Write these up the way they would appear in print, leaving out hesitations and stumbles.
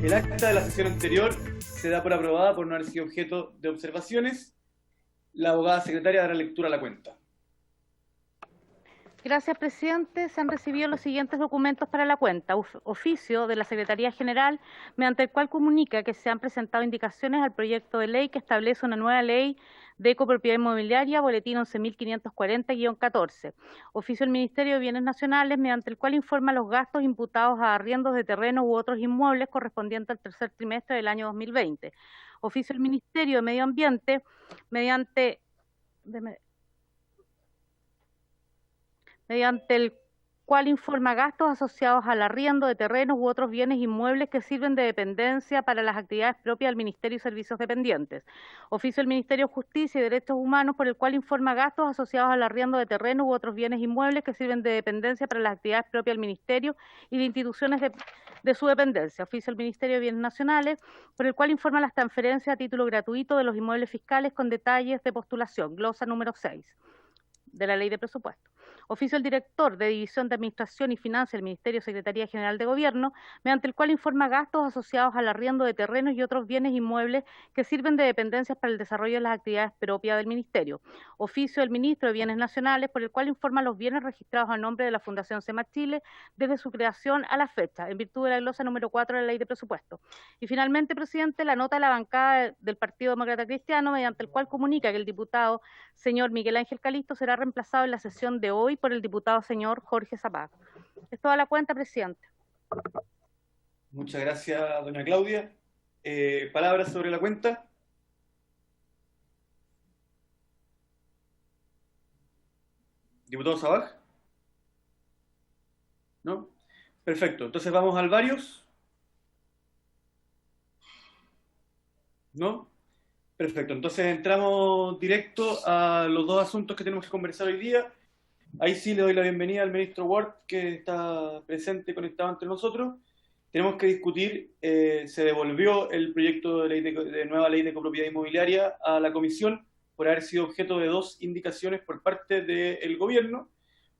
El acta de la sesión anterior se da por aprobada por no haber sido objeto de observaciones. La abogada secretaria dará lectura a la cuenta. Gracias, presidente. Se han recibido los siguientes documentos para la cuenta. Oficio de la Secretaría General, mediante el cual comunica que se han presentado indicaciones al proyecto de ley que establece una nueva ley de copropiedad inmobiliaria, boletín 11.540-14. Oficio del Ministerio de Bienes Nacionales, mediante el cual informa los gastos imputados a arriendos de terrenos u otros inmuebles correspondientes al tercer trimestre del año 2020. Oficio del Ministerio de Medio Ambiente, mediante el cual informa gastos asociados al arriendo de terrenos u otros bienes inmuebles que sirven de dependencia para las actividades propias del Ministerio y servicios dependientes. Oficio del Ministerio de Justicia y Derechos Humanos, por el cual informa gastos asociados al arriendo de terrenos u otros bienes inmuebles que sirven de dependencia para las actividades propias del Ministerio y de instituciones de su dependencia. Oficio del Ministerio de Bienes Nacionales, por el cual informa las transferencias a título gratuito de los inmuebles fiscales con detalles de postulación, glosa número 6 de la Ley de Presupuesto. Oficio del Director de División de Administración y Finanzas del Ministerio Secretaría General de Gobierno, mediante el cual informa gastos asociados al arriendo de terrenos y otros bienes inmuebles que sirven de dependencias para el desarrollo de las actividades propias del Ministerio. Oficio del Ministro de Bienes Nacionales, por el cual informa los bienes registrados a nombre de la Fundación SEMA Chile desde su creación a la fecha, en virtud de la glosa número 4 de la Ley de Presupuesto. Y finalmente, presidente, la nota de la bancada del Partido Demócrata Cristiano, mediante el cual comunica que el diputado señor Miguel Ángel Calisto será reemplazado en la sesión de hoy por el diputado señor Jorge Zapag. Es toda la cuenta, presidente. Muchas gracias, doña Claudia. ¿Palabras sobre la cuenta? ¿Diputado Zapag? ¿No? Perfecto. Entonces vamos al varios. ¿No? Perfecto. Entonces entramos directo a los dos asuntos que tenemos que conversar hoy día. Ahí sí le doy la bienvenida al ministro Ward, que está presente, conectado entre nosotros. Tenemos que discutir, se devolvió el proyecto de, de nueva ley de copropiedad inmobiliaria a la comisión por haber sido objeto de dos indicaciones por parte del gobierno.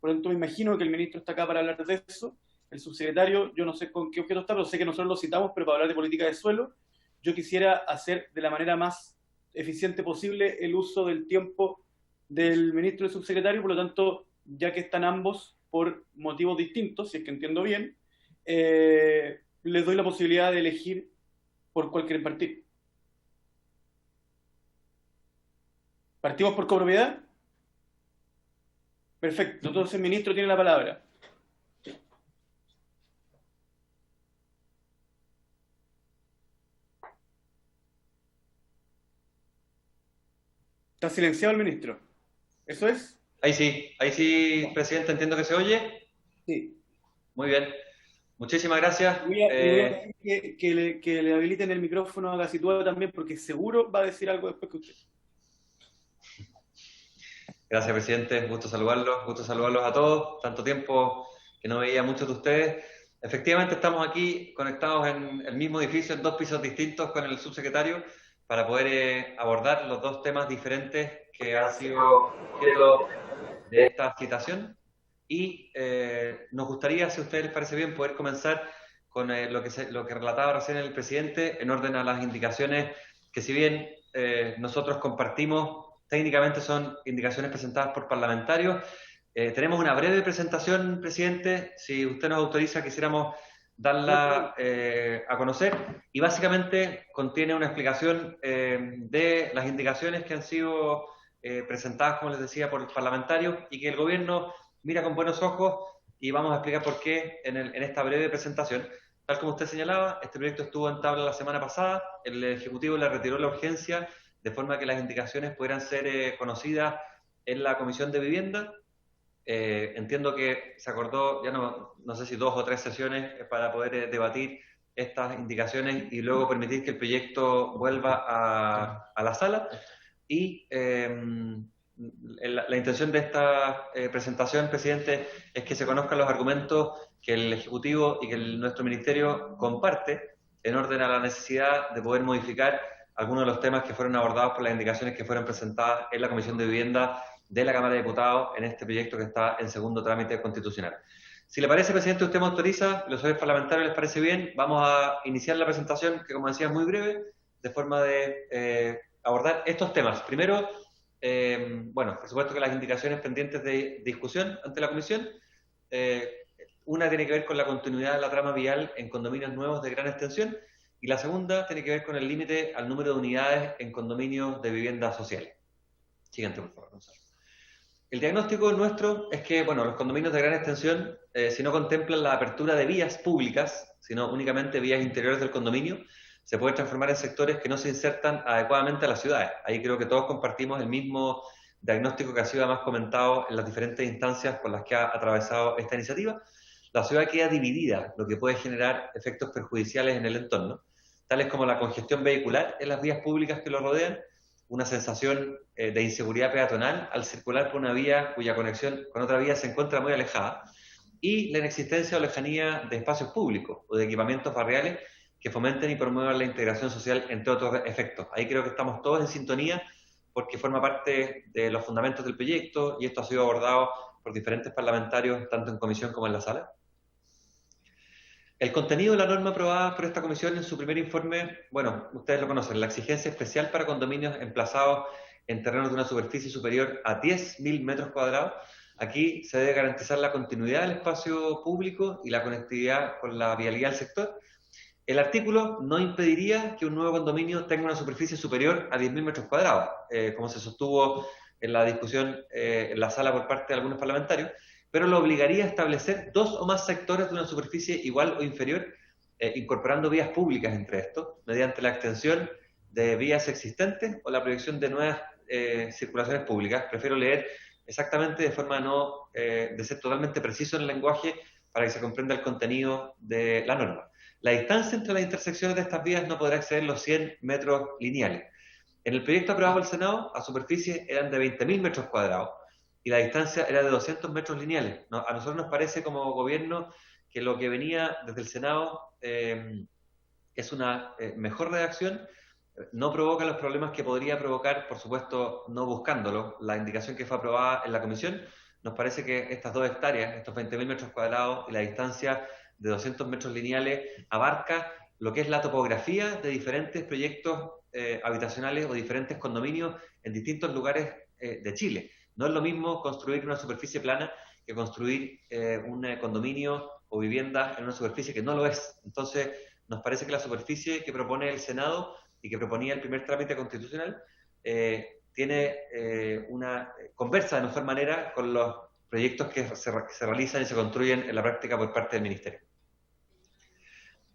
Por lo tanto, me imagino que el ministro está acá para hablar de eso. El subsecretario, yo no sé con qué objeto está, pero sé que nosotros lo citamos, pero para hablar de política de suelo, yo quisiera hacer de la manera más eficiente posible el uso del tiempo del ministro y del subsecretario, por lo tanto, ya que están ambos por motivos distintos, si es que entiendo bien, les doy la posibilidad de elegir por cuál quieren partir. ¿Partimos por copropiedad? Perfecto, entonces el ministro tiene la palabra. ¿Está silenciado el ministro? ¿Eso es? Ahí sí, presidente, entiendo que se oye. Sí. Muy bien. Muchísimas gracias. Voy a pedir que le habiliten el micrófono a Gacitúa también, porque seguro va a decir algo después que usted. Gracias, presidente. Gusto saludarlos a todos. Tanto tiempo que no veía a muchos de ustedes. Efectivamente, estamos aquí conectados en el mismo edificio, en dos pisos distintos con el subsecretario, para poder abordar los dos temas diferentes que han sido objeto de esta citación. Y nos gustaría, si a ustedes les parece bien, poder comenzar con lo que relataba recién el presidente, en orden a las indicaciones que, si bien nosotros compartimos, técnicamente son indicaciones presentadas por parlamentarios. Tenemos una breve presentación, presidente, si usted nos autoriza, quisiéramos darla a conocer, y básicamente contiene una explicación de las indicaciones que han sido presentadas, como les decía, por los parlamentarios, y que el gobierno mira con buenos ojos, y vamos a explicar por qué en esta breve presentación. Tal como usted señalaba, este proyecto estuvo en tabla la semana pasada, el Ejecutivo le retiró la urgencia, de forma que las indicaciones pudieran ser conocidas en la Comisión de Vivienda. Entiendo que se acordó, ya no sé si 2 o 3 sesiones para poder debatir estas indicaciones y luego permitir que el proyecto vuelva a la sala. Y la intención de esta presentación, presidente, es que se conozcan los argumentos que el Ejecutivo y que nuestro Ministerio comparte en orden a la necesidad de poder modificar algunos de los temas que fueron abordados por las indicaciones que fueron presentadas en la Comisión de Vivienda de la Cámara de Diputados en este proyecto que está en segundo trámite constitucional. Si le parece, presidente, usted me autoriza, los señores parlamentarios les parece bien, vamos a iniciar la presentación, que como decía es muy breve, de forma de abordar estos temas. Primero, bueno, por supuesto que las indicaciones pendientes de discusión ante la comisión, una tiene que ver con la continuidad de la trama vial en condominios nuevos de gran extensión, y la segunda tiene que ver con el límite al número de unidades en condominios de vivienda social. Siguiente, por favor, Gonzalo. El diagnóstico nuestro es que, bueno, los condominios de gran extensión, si no contemplan la apertura de vías públicas, sino únicamente vías interiores del condominio, se pueden transformar en sectores que no se insertan adecuadamente a las ciudades. Ahí creo que todos compartimos el mismo diagnóstico que ha sido además comentado en las diferentes instancias por las que ha atravesado esta iniciativa. La ciudad queda dividida, lo que puede generar efectos perjudiciales en el entorno, tales como la congestión vehicular en las vías públicas que lo rodean, una sensación de inseguridad peatonal al circular por una vía cuya conexión con otra vía se encuentra muy alejada, y la inexistencia o lejanía de espacios públicos o de equipamientos barriales que fomenten y promuevan la integración social, entre otros efectos. Ahí creo que estamos todos en sintonía porque forma parte de los fundamentos del proyecto y esto ha sido abordado por diferentes parlamentarios, tanto en comisión como en la sala. El contenido de la norma aprobada por esta comisión en su primer informe, bueno, ustedes lo conocen, la exigencia especial para condominios emplazados en terrenos de una superficie superior a 10.000 metros cuadrados. Aquí se debe garantizar la continuidad del espacio público y la conectividad con la vialidad del sector. El artículo no impediría que un nuevo condominio tenga una superficie superior a 10.000 metros cuadrados, como se sostuvo en la discusión en la sala por parte de algunos parlamentarios, pero lo obligaría a establecer 2 o más sectores de una superficie igual o inferior, incorporando vías públicas entre estos, mediante la extensión de vías existentes o la proyección de nuevas circulaciones públicas. Prefiero leer exactamente de forma de ser totalmente preciso en el lenguaje para que se comprenda el contenido de la norma. La distancia entre las intersecciones de estas vías no podrá exceder los 100 metros lineales. En el proyecto aprobado por el Senado, las superficies eran de 20.000 metros cuadrados y la distancia era de 200 metros lineales. A nosotros nos parece como gobierno que lo que venía desde el Senado es una mejor redacción, no provoca los problemas que podría provocar, por supuesto, no buscándolo, la indicación que fue aprobada en la comisión. Nos parece que estas 2 hectáreas, estos 20.000 metros cuadrados y la distancia de 200 metros lineales abarca lo que es la topografía de diferentes proyectos habitacionales o diferentes condominios en distintos lugares de Chile. No es lo mismo construir una superficie plana que construir un condominio o vivienda en una superficie que no lo es. Entonces, nos parece que la superficie que propone el Senado y que proponía el primer trámite constitucional conversa de mejor manera con los proyectos que se realizan y se construyen en la práctica por parte del Ministerio.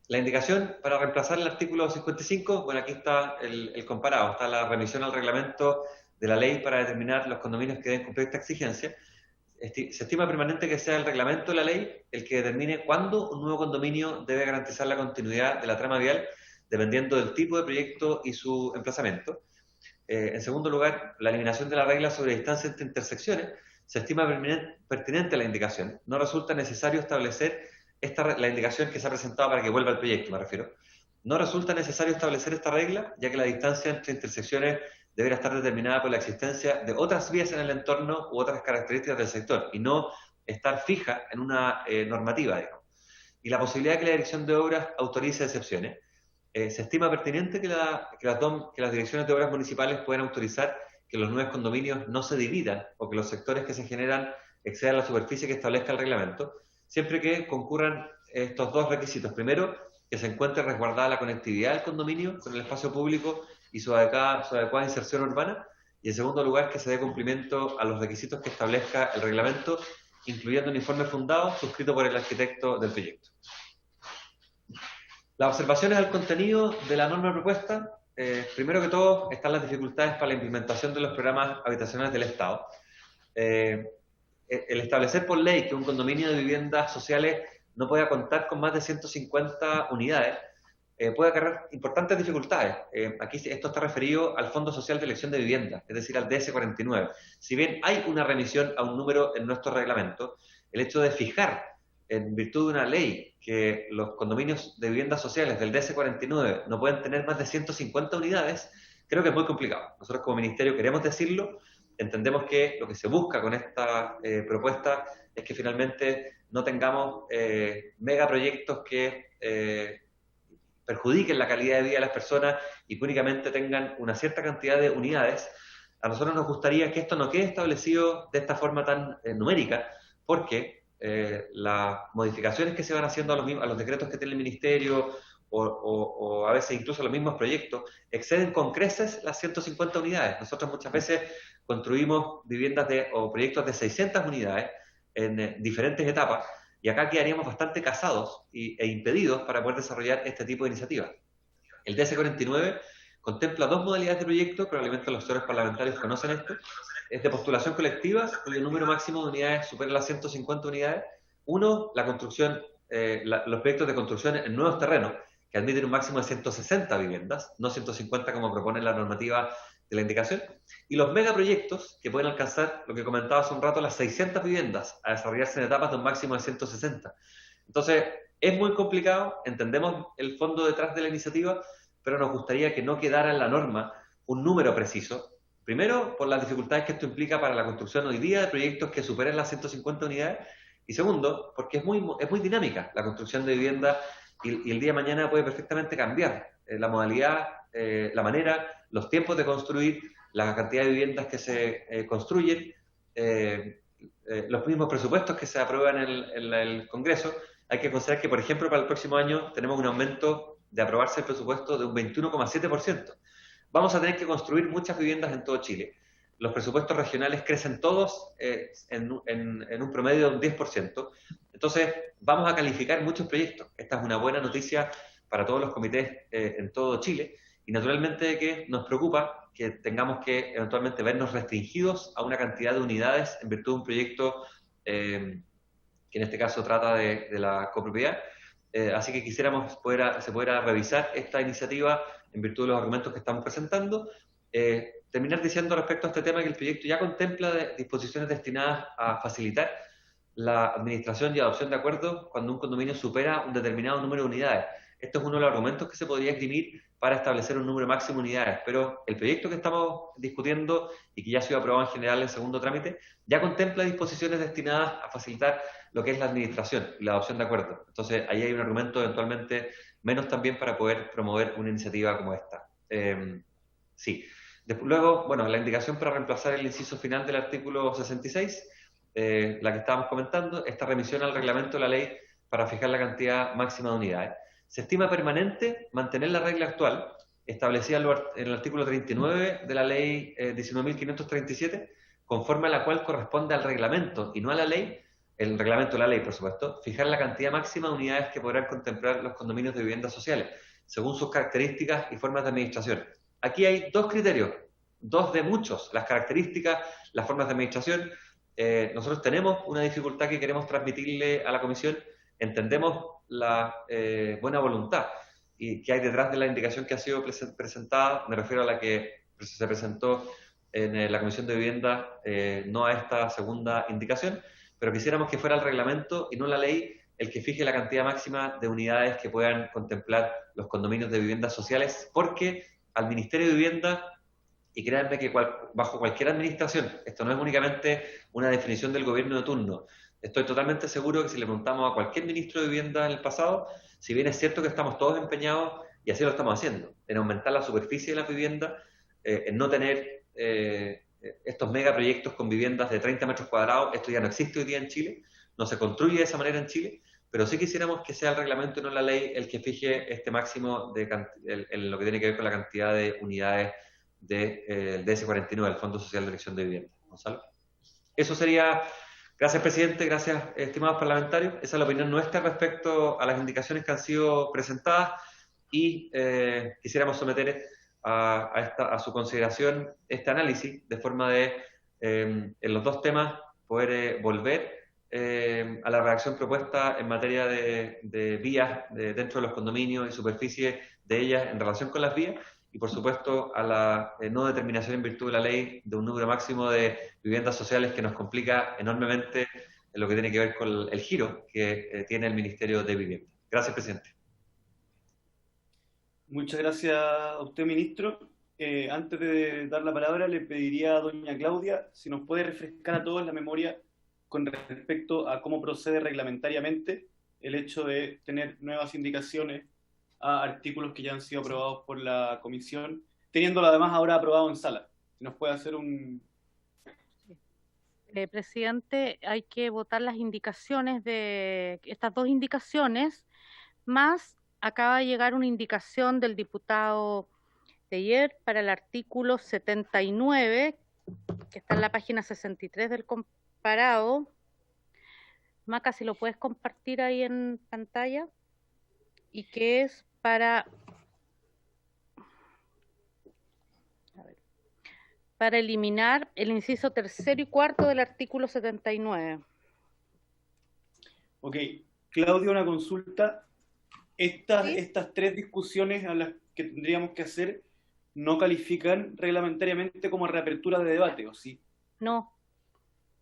La indicación para reemplazar el artículo 55, bueno, aquí está el comparado, está la remisión al reglamento de la ley para determinar los condominios que deben cumplir esta exigencia. Se estima permanente que sea el reglamento de la ley el que determine cuándo un nuevo condominio debe garantizar la continuidad de la trama vial, dependiendo del tipo de proyecto y su emplazamiento. En segundo lugar, la eliminación de la regla sobre distancia entre intersecciones. Se estima pertinente la indicación. No resulta necesario establecer la indicación que se ha presentado para que vuelva al proyecto, me refiero. No resulta necesario establecer esta regla, ya que la distancia entre intersecciones deberá estar determinada por la existencia de otras vías en el entorno u otras características del sector, y no estar fija en una normativa, digamos. Y la posibilidad de que la dirección de obras autorice excepciones. Se estima pertinente que las direcciones de obras municipales puedan autorizar que los nuevos condominios no se dividan o que los sectores que se generan excedan la superficie que establezca el reglamento, siempre que concurran estos 2 requisitos. Primero, que se encuentre resguardada la conectividad del condominio con el espacio público y su adecuada inserción urbana, y en segundo lugar, que se dé cumplimiento a los requisitos que establezca el reglamento, incluyendo un informe fundado suscrito por el arquitecto del proyecto. Las observaciones al contenido de la norma propuesta. Primero que todo, están las dificultades para la implementación de los programas habitacionales del Estado. El establecer por ley que un condominio de viviendas sociales no pueda contar con más de 150 unidades puede acarrear importantes dificultades. Aquí esto está referido al Fondo Social de Elección de Vivienda, es decir, al DS49. Si bien hay una remisión a un número en nuestro reglamento, el hecho de fijar, en virtud de una ley, que los condominios de viviendas sociales del DS49 no pueden tener más de 150 unidades, creo que es muy complicado. Nosotros como Ministerio queremos decirlo, entendemos que lo que se busca con esta propuesta es que finalmente no tengamos megaproyectos que perjudiquen la calidad de vida de las personas y que únicamente tengan una cierta cantidad de unidades. A nosotros nos gustaría que esto no quede establecido de esta forma tan numérica, porque las modificaciones que se van haciendo a los decretos que tiene el Ministerio o a veces incluso los mismos proyectos exceden con creces las 150 unidades. Nosotros muchas veces construimos viviendas o proyectos de 600 unidades en diferentes etapas, y acá quedaríamos bastante casados e impedidos para poder desarrollar este tipo de iniciativas. El DS49 contempla dos modalidades de proyecto, probablemente los señores parlamentarios conocen esto. Es de postulación colectiva, cuyo número máximo de unidades supera las 150 unidades. Uno, la construcción, los proyectos de construcción en nuevos terrenos, que admiten un máximo de 160 viviendas, no 150 como propone la normativa de la indicación. Y los megaproyectos, que pueden alcanzar, lo que comentaba hace un rato, las 600 viviendas, a desarrollarse en etapas de un máximo de 160. Entonces, es muy complicado, entendemos el fondo detrás de la iniciativa, pero nos gustaría que no quedara en la norma un número preciso. Primero, por las dificultades que esto implica para la construcción hoy día de proyectos que superen las 150 unidades. Y segundo, porque es muy dinámica la construcción de viviendas y el día de mañana puede perfectamente cambiar la modalidad, la manera, los tiempos de construir, la cantidad de viviendas que se construyen, los mismos presupuestos que se aprueban en el Congreso. Hay que considerar que, por ejemplo, para el próximo año tenemos un aumento de aprobarse el presupuesto de un 21,7%. Vamos a tener que construir muchas viviendas en todo Chile. Los presupuestos regionales crecen todos en un promedio de un 10%. Entonces, vamos a calificar muchos proyectos. Esta es una buena noticia para todos los comités en todo Chile. Y naturalmente que nos preocupa que tengamos que eventualmente vernos restringidos a una cantidad de unidades en virtud de un proyecto que en este caso trata de la copropiedad. Así que quisiéramos se pudiera revisar esta iniciativa en virtud de los argumentos que estamos presentando. Terminar diciendo respecto a este tema que el proyecto ya contempla disposiciones destinadas a facilitar la administración y adopción de acuerdos cuando un condominio supera un determinado número de unidades. Esto es uno de los argumentos que se podría esgrimir para establecer un número máximo de unidades, pero el proyecto que estamos discutiendo y que ya ha sido aprobado en general en segundo trámite, ya contempla disposiciones destinadas a facilitar lo que es la administración y la adopción de acuerdos. Entonces, ahí hay un argumento eventualmente menos también para poder promover una iniciativa como esta. Sí. Luego, bueno, la indicación para reemplazar el inciso final del artículo 66, la que estábamos comentando, esta remisión al reglamento de la ley para fijar la cantidad máxima de unidades. Se estima permanente mantener la regla actual, establecida en el artículo 39 de la ley 19.537, conforme a la cual corresponde al reglamento y no a la ley, el reglamento de la ley, por supuesto, fijar la cantidad máxima de unidades que podrán contemplar los condominios de viviendas sociales, según sus características y formas de administración. Aquí hay dos criterios, dos de muchos, las características, las formas de administración. Nosotros tenemos una dificultad que queremos transmitirle a la Comisión, entendemos la buena voluntad y que hay detrás de la indicación que ha sido presentada, me refiero a la que se presentó en la Comisión de Vivienda, no a esta segunda indicación, pero quisiéramos que fuera el reglamento y no la ley el que fije la cantidad máxima de unidades que puedan contemplar los condominios de viviendas sociales, porque al Ministerio de Vivienda, y créanme que bajo cualquier administración, esto no es únicamente una definición del gobierno de turno, estoy totalmente seguro que si le preguntamos a cualquier ministro de Vivienda en el pasado, si bien es cierto que estamos todos empeñados, y así lo estamos haciendo, en aumentar la superficie de las viviendas, en no tener estos megaproyectos con viviendas de 30 metros cuadrados, esto ya no existe hoy día en Chile, no se construye de esa manera en Chile, pero sí quisiéramos que sea el reglamento y no la ley el que fije este máximo en lo que tiene que ver con la cantidad de unidades del DS49, el Fondo Social de Elección de Vivienda. Gonzalo. Eso sería. Gracias, presidente. Gracias, estimados parlamentarios. Esa es la opinión nuestra respecto a las indicaciones que han sido presentadas y quisiéramos someter a su consideración este análisis de forma de, en los dos temas, poder volver a la redacción propuesta en materia de vías dentro de los condominios y superficie de ellas en relación con las vías, y por supuesto a la no determinación en virtud de la ley de un número máximo de viviendas sociales que nos complica enormemente en lo que tiene que ver con el giro que tiene el Ministerio de Vivienda. Gracias, presidente. Muchas gracias a usted, ministro. Antes de dar la palabra, le pediría a doña Claudia si nos puede refrescar a todos la memoria con respecto a cómo procede reglamentariamente el hecho de tener nuevas indicaciones a artículos que ya han sido aprobados por la comisión, teniéndolo además ahora aprobado en sala. Si nos puede hacer un... Presidente, hay que votar las indicaciones de estas dos indicaciones, más acaba de llegar una indicación del diputado Teller para el artículo 79, que está en la página 63 del comparado. Maca, si lo puedes compartir ahí en pantalla, y que es para eliminar el inciso tercero y cuarto del artículo 79. Ok, Claudia, una consulta. ¿Sí? Estas tres discusiones a las que tendríamos que hacer no califican reglamentariamente como reapertura de debate, ¿o sí? No,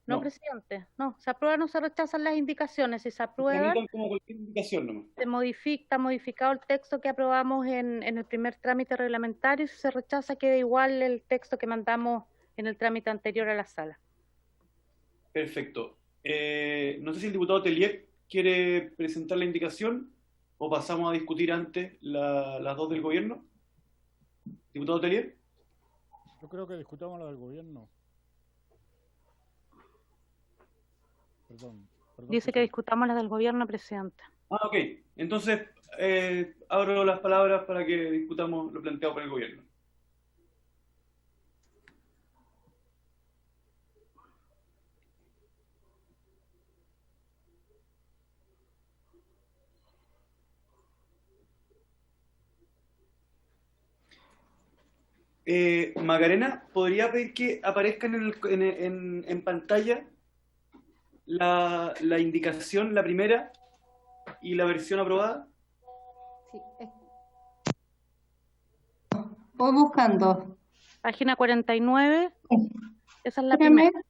No. presidente, no. Se aprueban o se rechazan las indicaciones. Si se aprueban, Tramitan como cualquier indicación nomás. está modificado el texto que aprobamos en el primer trámite reglamentario, y si se rechaza queda igual el texto que mandamos en el trámite anterior a la sala. Perfecto. No sé si el diputado Tellier quiere presentar la indicación o pasamos a discutir antes las dos del gobierno. Diputado Tellier. Yo creo que discutamos la del gobierno. Perdón, Dice que discutamos las del gobierno, presidente. Ah, ok. Entonces, abro las palabras para que discutamos lo planteado por el gobierno. Macarena, ¿podría pedir que aparezcan en pantalla la indicación, la primera, y la versión aprobada? Sí. Voy buscando. Página 49, esa es la Espérame. primera.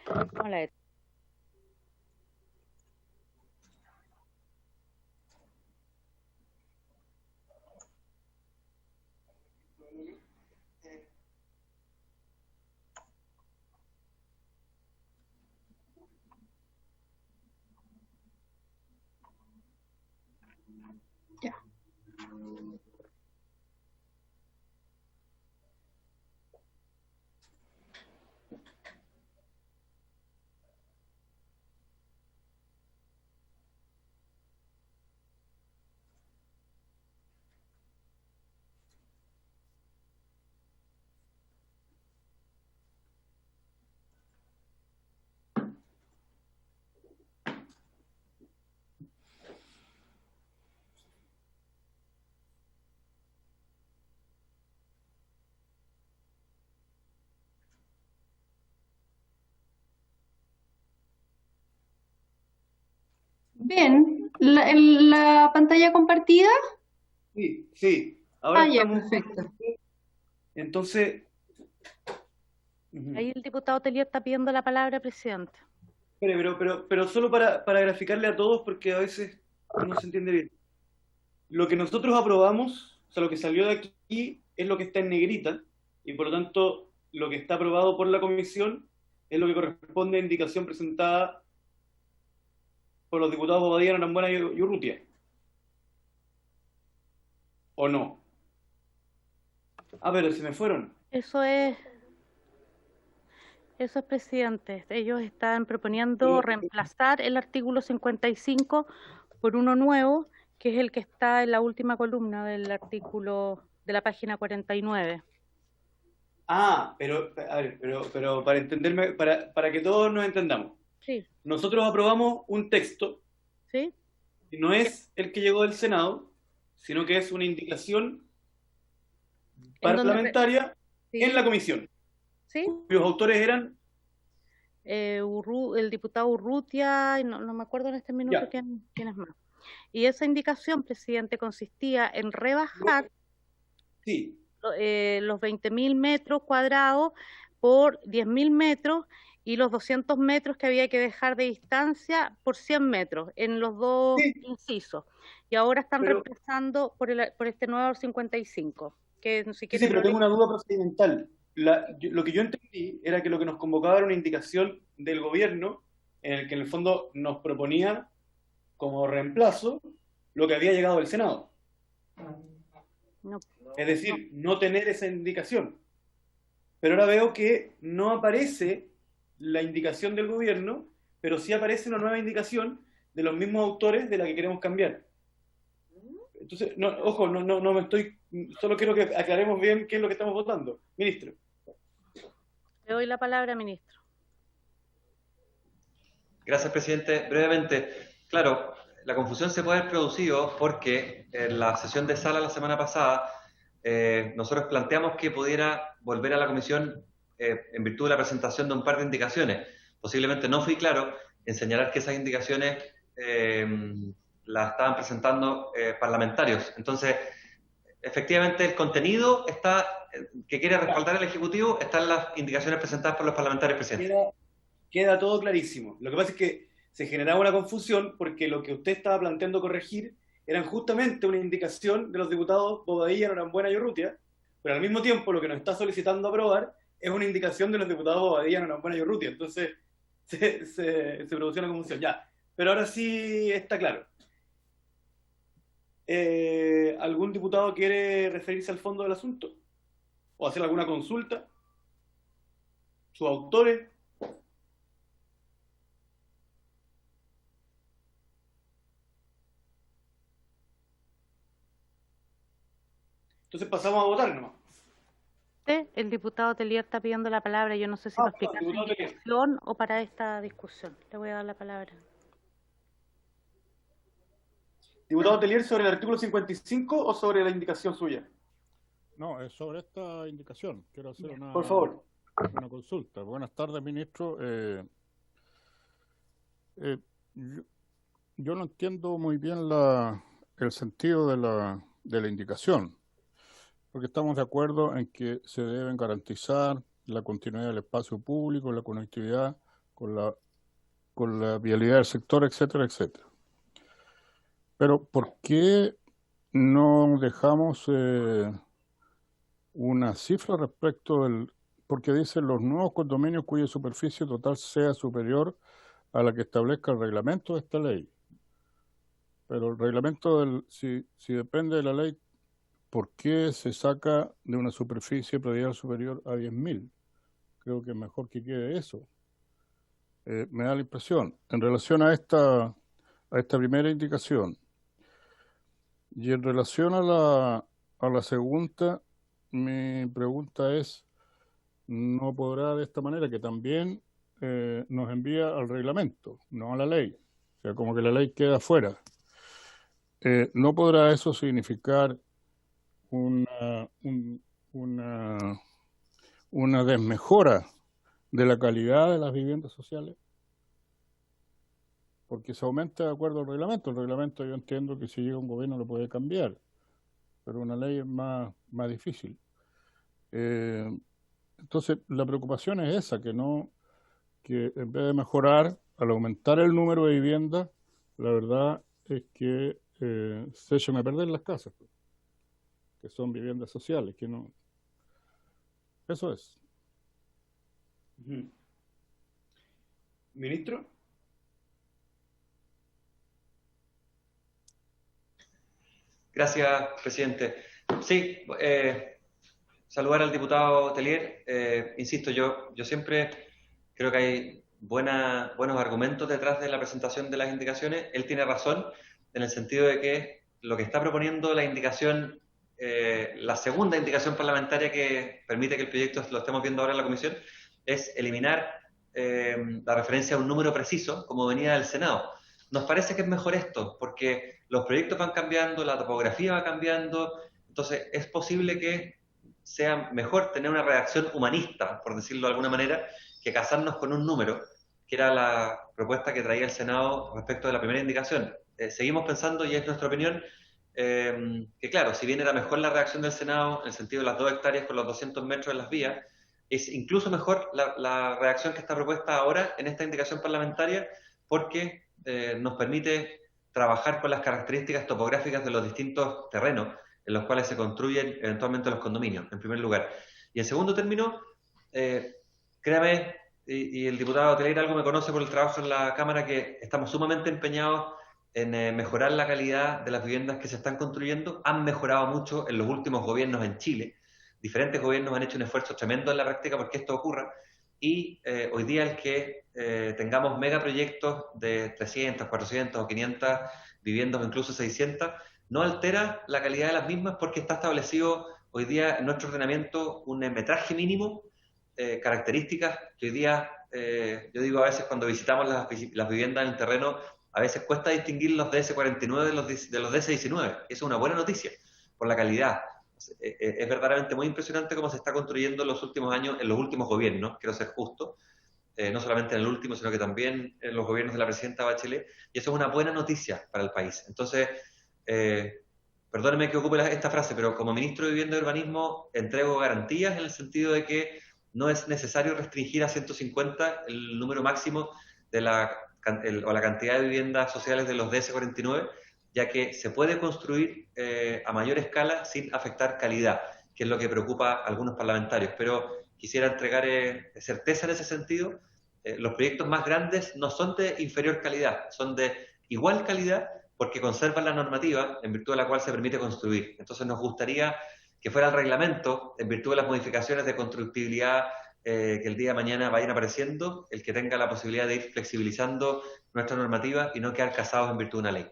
Vamos a leer. Ya. ¿Ven la pantalla compartida? Sí, sí. Ahora Ya, estamos. perfecto. Entonces. Ahí el diputado Tellier está pidiendo la palabra, presidente. Pero solo para graficarle a todos, porque a veces no se entiende bien. Lo que nosotros aprobamos, o sea, lo que salió de aquí, es lo que está en negrita, y por lo tanto, lo que está aprobado por la comisión es lo que corresponde a indicación presentada por los diputados Bobadilla, Norambuena y Urrutia. ¿O no? Ah, pero se me fueron. Eso es, presidente. Ellos están proponiendo reemplazar el artículo 55 por uno nuevo, que es el que está en la última columna del artículo de la página 49. Ah, a ver, pero para entenderme, para que todos nos entendamos. Sí. Nosotros aprobamos un texto, ¿Sí? que no es el que llegó del Senado, sino que es una indicación parlamentaria ¿Sí? en la comisión, ¿Sí? cuyos autores eran... el diputado Urrutia, y no me acuerdo en este minuto quién es más. Y esa indicación, presidente, consistía en rebajar Sí. Los 20.000 metros cuadrados por 10.000 metros y los 200 metros que había que dejar de distancia por 100 metros en los dos incisos. Y ahora están reemplazando por este nuevo 55, que si Sí, quiere pero tengo problema. una duda procedimental. Lo que yo entendí era que lo que nos convocaba era una indicación del gobierno en el que en el fondo nos proponía como reemplazo lo que había llegado del Senado. No, Es decir, no tener esa indicación. Pero ahora veo que no aparece la indicación del gobierno, pero sí aparece una nueva indicación de los mismos autores de la que queremos cambiar. Entonces, no, ojo, no me estoy, solo quiero que aclaremos bien qué es lo que estamos votando. Ministro. le doy la palabra, ministro. Gracias, presidente. Brevemente, claro, la confusión se puede haber producido porque en la sesión de sala la semana pasada nosotros planteamos que pudiera volver a la comisión en virtud de la presentación de un par de indicaciones. Posiblemente no fui claro en señalar que esas indicaciones las estaban presentando parlamentarios. Entonces, efectivamente, el contenido está que quiere respaldar el Ejecutivo está en las indicaciones presentadas por los parlamentarios presentes. Queda todo clarísimo. Lo que pasa es que se generaba una confusión porque lo que usted estaba planteando corregir eran justamente una indicación de los diputados Bobadilla, Norambuena y Urrutia, pero al mismo tiempo lo que nos está solicitando aprobar es una indicación de los diputados Bobadilla, Norambuena y Urrutia. Entonces se produjo una confusión. Ya, pero ahora sí está claro. ¿Algún diputado quiere referirse al fondo del asunto? ¿O hacer alguna consulta? ¿Sus autores? Entonces pasamos a votar nomás. El diputado Telier está pidiendo la palabra. Yo no sé si para explicar su diputado Telier. indicación o para esta discusión. Le voy a dar la palabra. Diputado Telier, ¿sobre el artículo 55 o sobre la indicación suya? No, es sobre esta indicación. Quiero hacer Por favor. una consulta. Buenas tardes, ministro. Yo no entiendo muy bien el sentido de la indicación, porque estamos de acuerdo en que se deben garantizar la continuidad del espacio público, la conectividad con la vialidad del sector, etcétera, etcétera. Pero ¿por qué no dejamos una cifra respecto porque dicen los nuevos condominios cuya superficie total sea superior a la que establezca el reglamento de esta ley? Pero el reglamento, si depende de la ley, ¿por qué se saca de una superficie predial superior a 10.000? Creo que es mejor que quede eso. Me da la impresión. En relación a esta primera indicación, y en relación a la segunda, mi pregunta es, ¿no podrá de esta manera que también nos envía al reglamento, no a la ley? O sea, como que la ley queda fuera. ¿No podrá eso significar una desmejora de la calidad de las viviendas sociales? Porque se aumenta de acuerdo al reglamento. El reglamento yo entiendo que si llega un gobierno lo puede cambiar, pero una ley es más difícil. Entonces, la preocupación es esa, que en vez de mejorar, al aumentar el número de viviendas, la verdad es que se echan a perder las casas, que son viviendas sociales, que no... Eso es. ¿Ministro? Gracias, presidente. Sí, saludar al diputado Telier. Insisto, yo siempre creo que hay buenos argumentos detrás de la presentación de las indicaciones. Él tiene razón en el sentido de que lo que está proponiendo la indicación, la segunda indicación parlamentaria que permite que el proyecto lo estemos viendo ahora en la comisión, es eliminar la referencia a un número preciso, como venía del Senado. Nos parece que es mejor esto, porque los proyectos van cambiando, la topografía va cambiando, entonces es posible que sea mejor tener una redacción humanista, por decirlo de alguna manera, que casarnos con un número, que era la propuesta que traía el Senado respecto de la primera indicación. Seguimos pensando, y es nuestra opinión, que claro, si bien era mejor la redacción del Senado, en el sentido de las 2 hectáreas con los 200 metros en las vías, es incluso mejor la redacción que está propuesta ahora en esta indicación parlamentaria, porque nos permite trabajar con las características topográficas de los distintos terrenos en los cuales se construyen eventualmente los condominios, en primer lugar. Y en segundo término, créame, y el diputado Teleira algo me conoce por el trabajo en la Cámara, que estamos sumamente empeñados en mejorar la calidad de las viviendas que se están construyendo. Han mejorado mucho en los últimos gobiernos en Chile. Diferentes gobiernos han hecho un esfuerzo tremendo en la práctica porque esto ocurra. Y hoy día el que tengamos megaproyectos de 300, 400 o 500 viviendas o incluso 600, no altera la calidad de las mismas porque está establecido hoy día en nuestro ordenamiento un metraje mínimo, características que hoy día, yo digo a veces cuando visitamos las viviendas en el terreno, a veces cuesta distinguir los DS49 de los DS19. Eso es una buena noticia por la calidad. Es verdaderamente muy impresionante cómo se está construyendo en los últimos años, en los últimos gobiernos, quiero ser justo, no solamente en el último, sino que también en los gobiernos de la presidenta Bachelet, y eso es una buena noticia para el país. Entonces, perdóneme que ocupe esta frase, pero como ministro de Vivienda y Urbanismo entrego garantías en el sentido de que no es necesario restringir a 150 el número máximo de la cantidad de viviendas sociales de los DS49, ya que se puede construir a mayor escala sin afectar calidad, que es lo que preocupa a algunos parlamentarios. Pero quisiera entregar certeza en ese sentido. Los proyectos más grandes no son de inferior calidad, son de igual calidad porque conservan la normativa en virtud de la cual se permite construir. Entonces nos gustaría que fuera el reglamento, en virtud de las modificaciones de constructibilidad que el día de mañana vayan apareciendo, el que tenga la posibilidad de ir flexibilizando nuestra normativa y no quedar casados en virtud de una ley.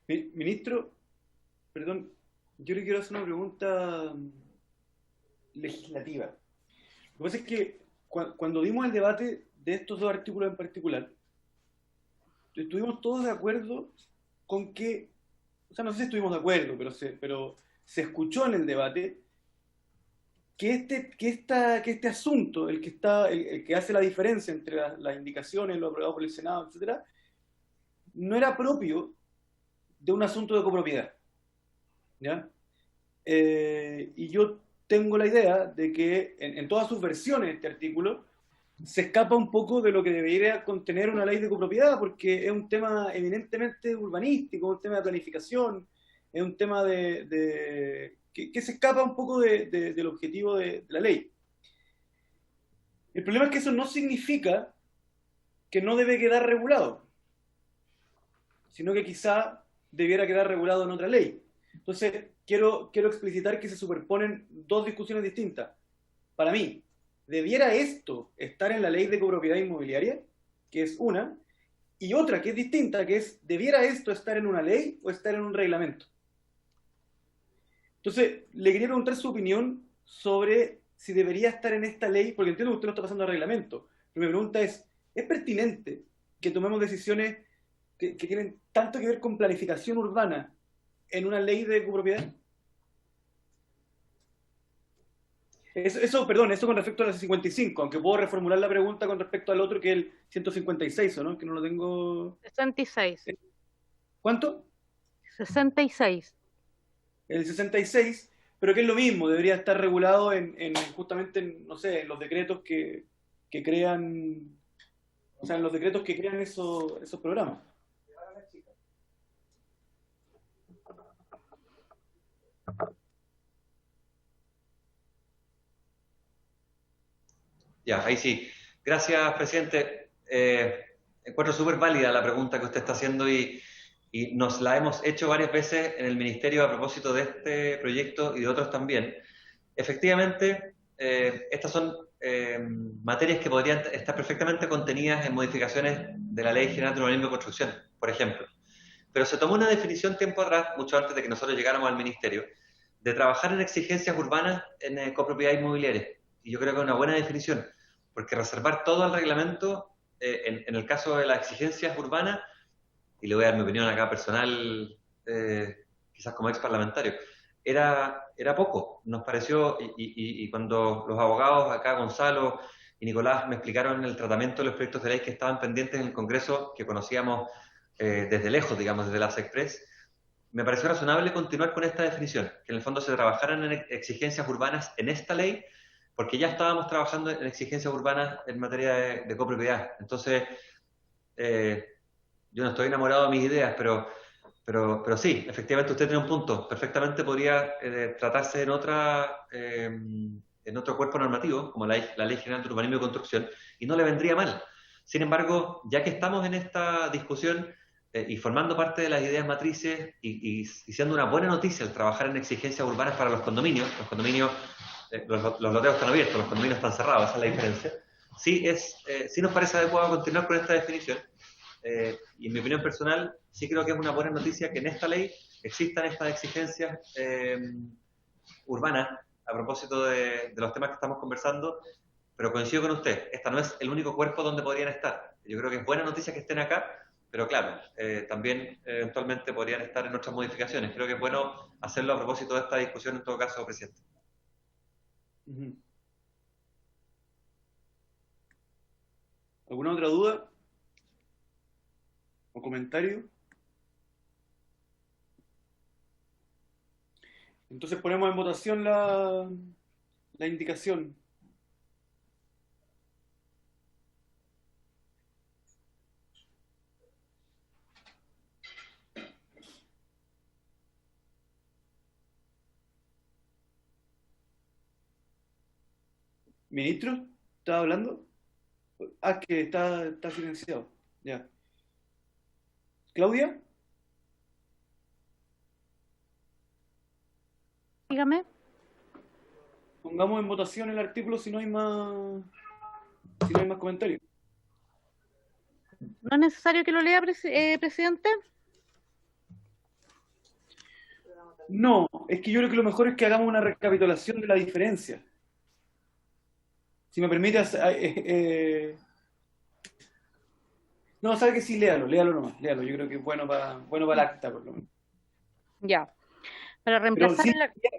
Ministro, perdón, yo le quiero hacer una pregunta legislativa. Lo que pasa es que cuando dimos el debate de estos dos artículos en particular, estuvimos todos de acuerdo con que, o sea, no sé si estuvimos de acuerdo, pero se escuchó en el debate que este asunto, el que hace la diferencia entre las indicaciones, lo aprobado por el Senado, etcétera, no era propio de un asunto de copropiedad, ¿ya? Y yo tengo la idea de que en todas sus versiones este artículo se escapa un poco de lo que debería contener una ley de copropiedad, porque es un tema eminentemente urbanístico, un tema de planificación, es un tema que se escapa un poco del objetivo de la ley. El problema es que eso no significa que no debe quedar regulado, sino que quizá debiera quedar regulado en otra ley. Entonces, quiero explicitar que se superponen dos discusiones distintas. Para mí, ¿debiera esto estar en la ley de copropiedad inmobiliaria? Que es una. Y otra que es distinta, que es, ¿debiera esto estar en una ley o estar en un reglamento? Entonces, le quería preguntar su opinión sobre si debería estar en esta ley, porque entiendo que usted no está pasando al reglamento, pero mi pregunta ¿es pertinente que tomemos decisiones que tienen tanto que ver con planificación urbana en una ley de copropiedad? Eso con respecto a la 55, aunque puedo reformular la pregunta con respecto al otro, que es el 156, ¿o no? Que no lo tengo... 66. ¿Cuánto? 66. El 66, pero que es lo mismo, debería estar regulado justamente en, no sé, en los decretos que crean, o sea, en los decretos que crean esos programas. Ya, ahí sí. Gracias, presidente. Encuentro súper válida la pregunta que usted está haciendo y nos la hemos hecho varias veces en el Ministerio a propósito de este proyecto y de otros también. Efectivamente, estas son materias que podrían estar perfectamente contenidas en modificaciones de la Ley General de Urbanismo y Construcción, por ejemplo. Pero se tomó una definición tiempo atrás, mucho antes de que nosotros llegáramos al Ministerio, de trabajar en exigencias urbanas en copropiedad inmobiliaria. Y yo creo que es una buena definición, porque reservar todo al reglamento, en el caso de las exigencias urbanas, y le voy a dar mi opinión acá personal, quizás como ex parlamentario, era poco. Nos pareció, y cuando los abogados acá, Gonzalo y Nicolás me explicaron el tratamiento de los proyectos de ley que estaban pendientes en el Congreso, que conocíamos desde lejos, digamos, desde las Express, me pareció razonable continuar con esta definición, que en el fondo se trabajaran en exigencias urbanas en esta ley, porque ya estábamos trabajando en exigencias urbanas en materia de copropiedad. Entonces, yo no estoy enamorado de mis ideas, pero sí, efectivamente usted tiene un punto. Perfectamente podría tratarse en otro cuerpo normativo, como la Ley General de Urbanismo y Construcción, y no le vendría mal. Sin embargo, ya que estamos en esta discusión y formando parte de las ideas matrices y siendo una buena noticia el trabajar en exigencias urbanas para los condominios, los loteos están abiertos, los condominios están cerrados, esa es la diferencia. Sí nos parece adecuado continuar con esta definición. Y en mi opinión personal, sí creo que es una buena noticia que en esta ley existan estas exigencias urbanas a propósito de los temas que estamos conversando, pero coincido con usted, esta no es el único cuerpo donde podrían estar. Yo creo que es buena noticia que estén acá, pero claro, también eventualmente podrían estar en otras modificaciones. Creo que es bueno hacerlo a propósito de esta discusión en todo caso, presidente. ¿Alguna otra duda o comentario? Entonces ponemos en votación la indicación. ¿Ministro? ¿Estaba hablando? Ah, que está silenciado. Ya. ¿Claudia? Dígame. Pongamos en votación el artículo si no hay más comentarios. ¿No es necesario que lo lea, presidente? No, es que yo creo que lo mejor es que hagamos una recapitulación de la diferencia. Si me permite, no, sabe que sí, léalo nomás, léalo. Yo creo que es bueno para el acta, por lo menos. Ya. Para Pero reemplazar sí,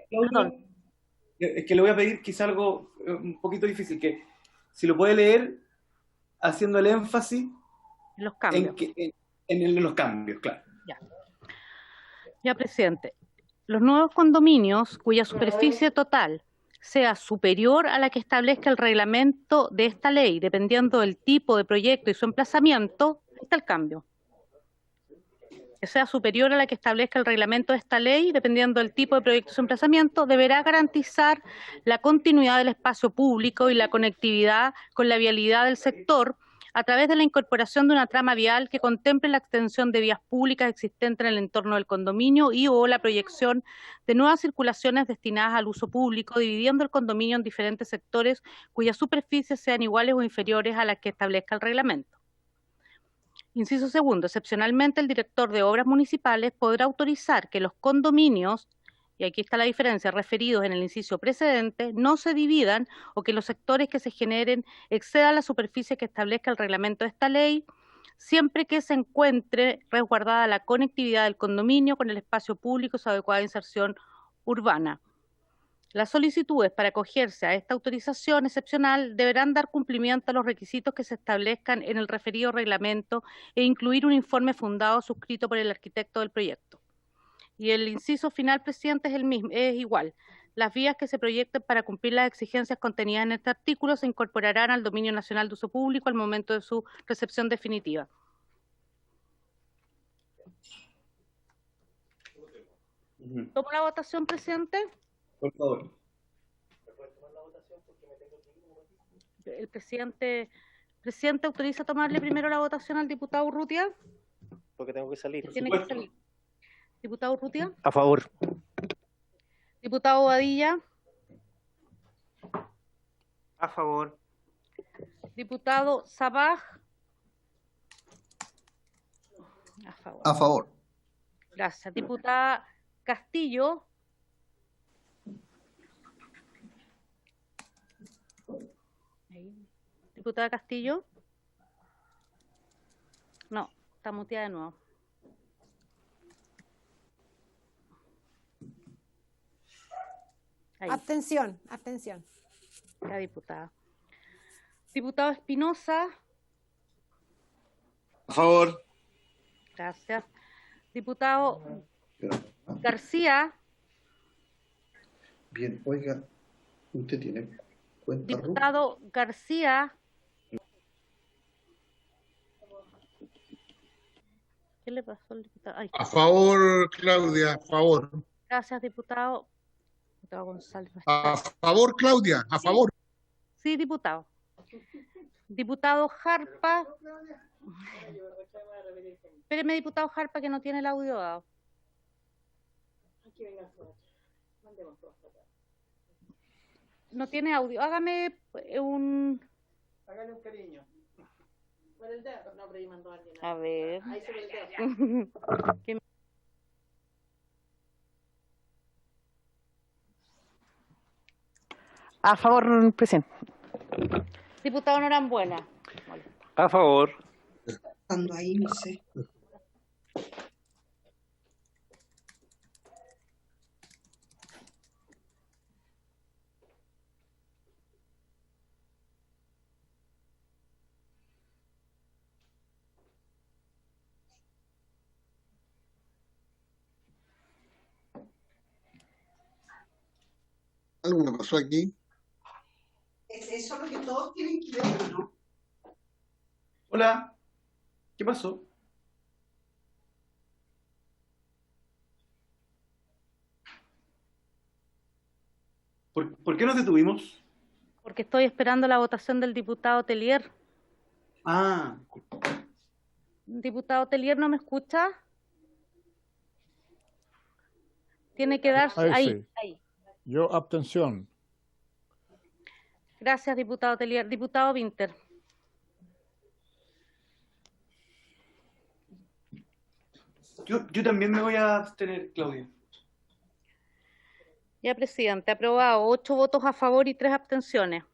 Perdón. Claudia, es que le voy a pedir quizá algo un poquito difícil, que si lo puede leer haciendo el énfasis Los cambios. en los cambios, claro. Ya, presidente. Los nuevos condominios cuya superficie total sea superior a la que establezca el reglamento de esta ley, dependiendo del tipo de proyecto y su emplazamiento, ahí está el cambio. Que sea superior a la que establezca el reglamento de esta ley, dependiendo del tipo de proyecto y su emplazamiento, deberá garantizar la continuidad del espacio público y la conectividad con la vialidad del sector a través de la incorporación de una trama vial que contemple la extensión de vías públicas existentes en el entorno del condominio y o la proyección de nuevas circulaciones destinadas al uso público, dividiendo el condominio en diferentes sectores cuyas superficies sean iguales o inferiores a las que establezca el reglamento. Inciso segundo, excepcionalmente el director de obras municipales podrá autorizar que los condominios, y aquí está la diferencia, referidos en el inciso precedente, no se dividan o que los sectores que se generen excedan la superficie que establezca el reglamento de esta ley, siempre que se encuentre resguardada la conectividad del condominio con el espacio público y su adecuada inserción urbana. Las solicitudes para acogerse a esta autorización excepcional deberán dar cumplimiento a los requisitos que se establezcan en el referido reglamento e incluir un informe fundado suscrito por el arquitecto del proyecto. Y el inciso final, presidente, es igual. Las vías que se proyecten para cumplir las exigencias contenidas en este artículo se incorporarán al dominio nacional de uso público al momento de su recepción definitiva. ¿Tomo la votación, presidente? Por favor. El presidente autoriza tomarle primero la votación al diputado Urrutia. Porque tengo que salir. Tiene que salir. Diputado Urrutia. A favor. Diputado Badilla. A favor. Diputado Sabaj. A favor. A favor. Gracias. Diputada Castillo. Diputada Castillo. No, está muteada de nuevo. Ahí. Abstención, abstención. La diputada. Diputado Espinosa. A favor. Gracias. Diputado García. Bien, oiga, ¿usted tiene cuenta RUT? Diputado García. ¿Qué le pasó al diputado? Ay, A favor, Claudia, a favor. gracias, diputado. Diputado González. A favor, Claudia, a favor. Sí, diputado. Diputado Jarpa. Espéreme, diputado Jarpa, que no tiene el audio dado. No tiene audio. Hágame un... Hágale un cariño. Por el dedo. No, pero ahí mandó a alguien. A ver. Ahí sobre el dedo. A favor, presidente. Diputado Norambuena. A favor. Ando ahí, no sé. Algo me pasó aquí. Es eso lo que todos tienen que ver, ¿no? Hola. ¿Qué pasó? ¿Por qué nos detuvimos? Porque estoy esperando la votación del diputado Telier. Ah, Diputado Telier, ¿no me escucha? Tiene que dar Ahí ahí, sí. ahí. Yo, abstención. Gracias, diputado Telier. Diputado Winter. yo también me voy a abstener, Claudia. Ya, presidente, aprobado. 8 votos a favor y 3 abstenciones.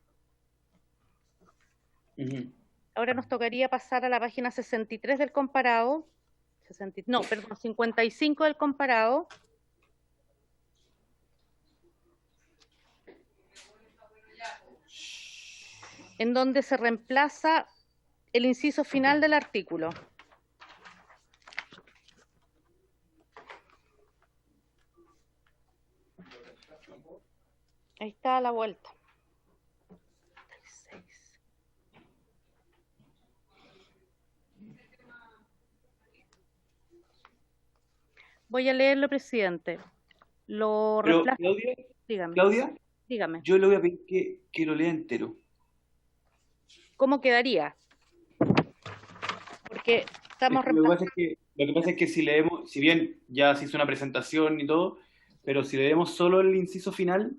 Ujú. Ahora nos tocaría pasar a la página 63 del comparado. 55 del comparado. En donde se reemplaza el inciso final del artículo. Ahí está a la vuelta. 36. Voy a leerlo, presidente. Lo Pero, reemplaza. Claudia, Dígame. yo le voy a pedir que lo lea entero. ¿Cómo quedaría? Porque estamos Lo que pasa es que si leemos, si bien ya se hizo una presentación y todo, pero si leemos solo el inciso final,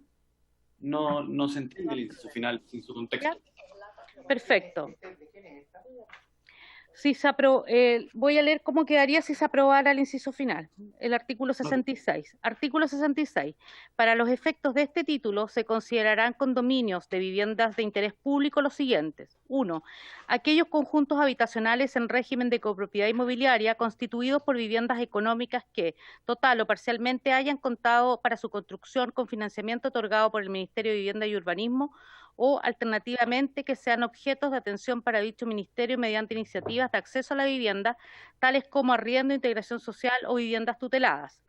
no se entiende el inciso final sin su contexto. ¿Ya? Perfecto. Si voy a leer cómo quedaría si se aprobara el inciso final, el artículo 66. Artículo 66. Para los efectos de este título se considerarán condominios de viviendas de interés público los siguientes. 1. Aquellos conjuntos habitacionales en régimen de copropiedad inmobiliaria constituidos por viviendas económicas que, total o parcialmente, hayan contado para su construcción con financiamiento otorgado por el Ministerio de Vivienda y Urbanismo o, alternativamente, que sean objetos de atención para dicho ministerio mediante iniciativas de acceso a la vivienda, tales como arriendo, integración social o viviendas tuteladas.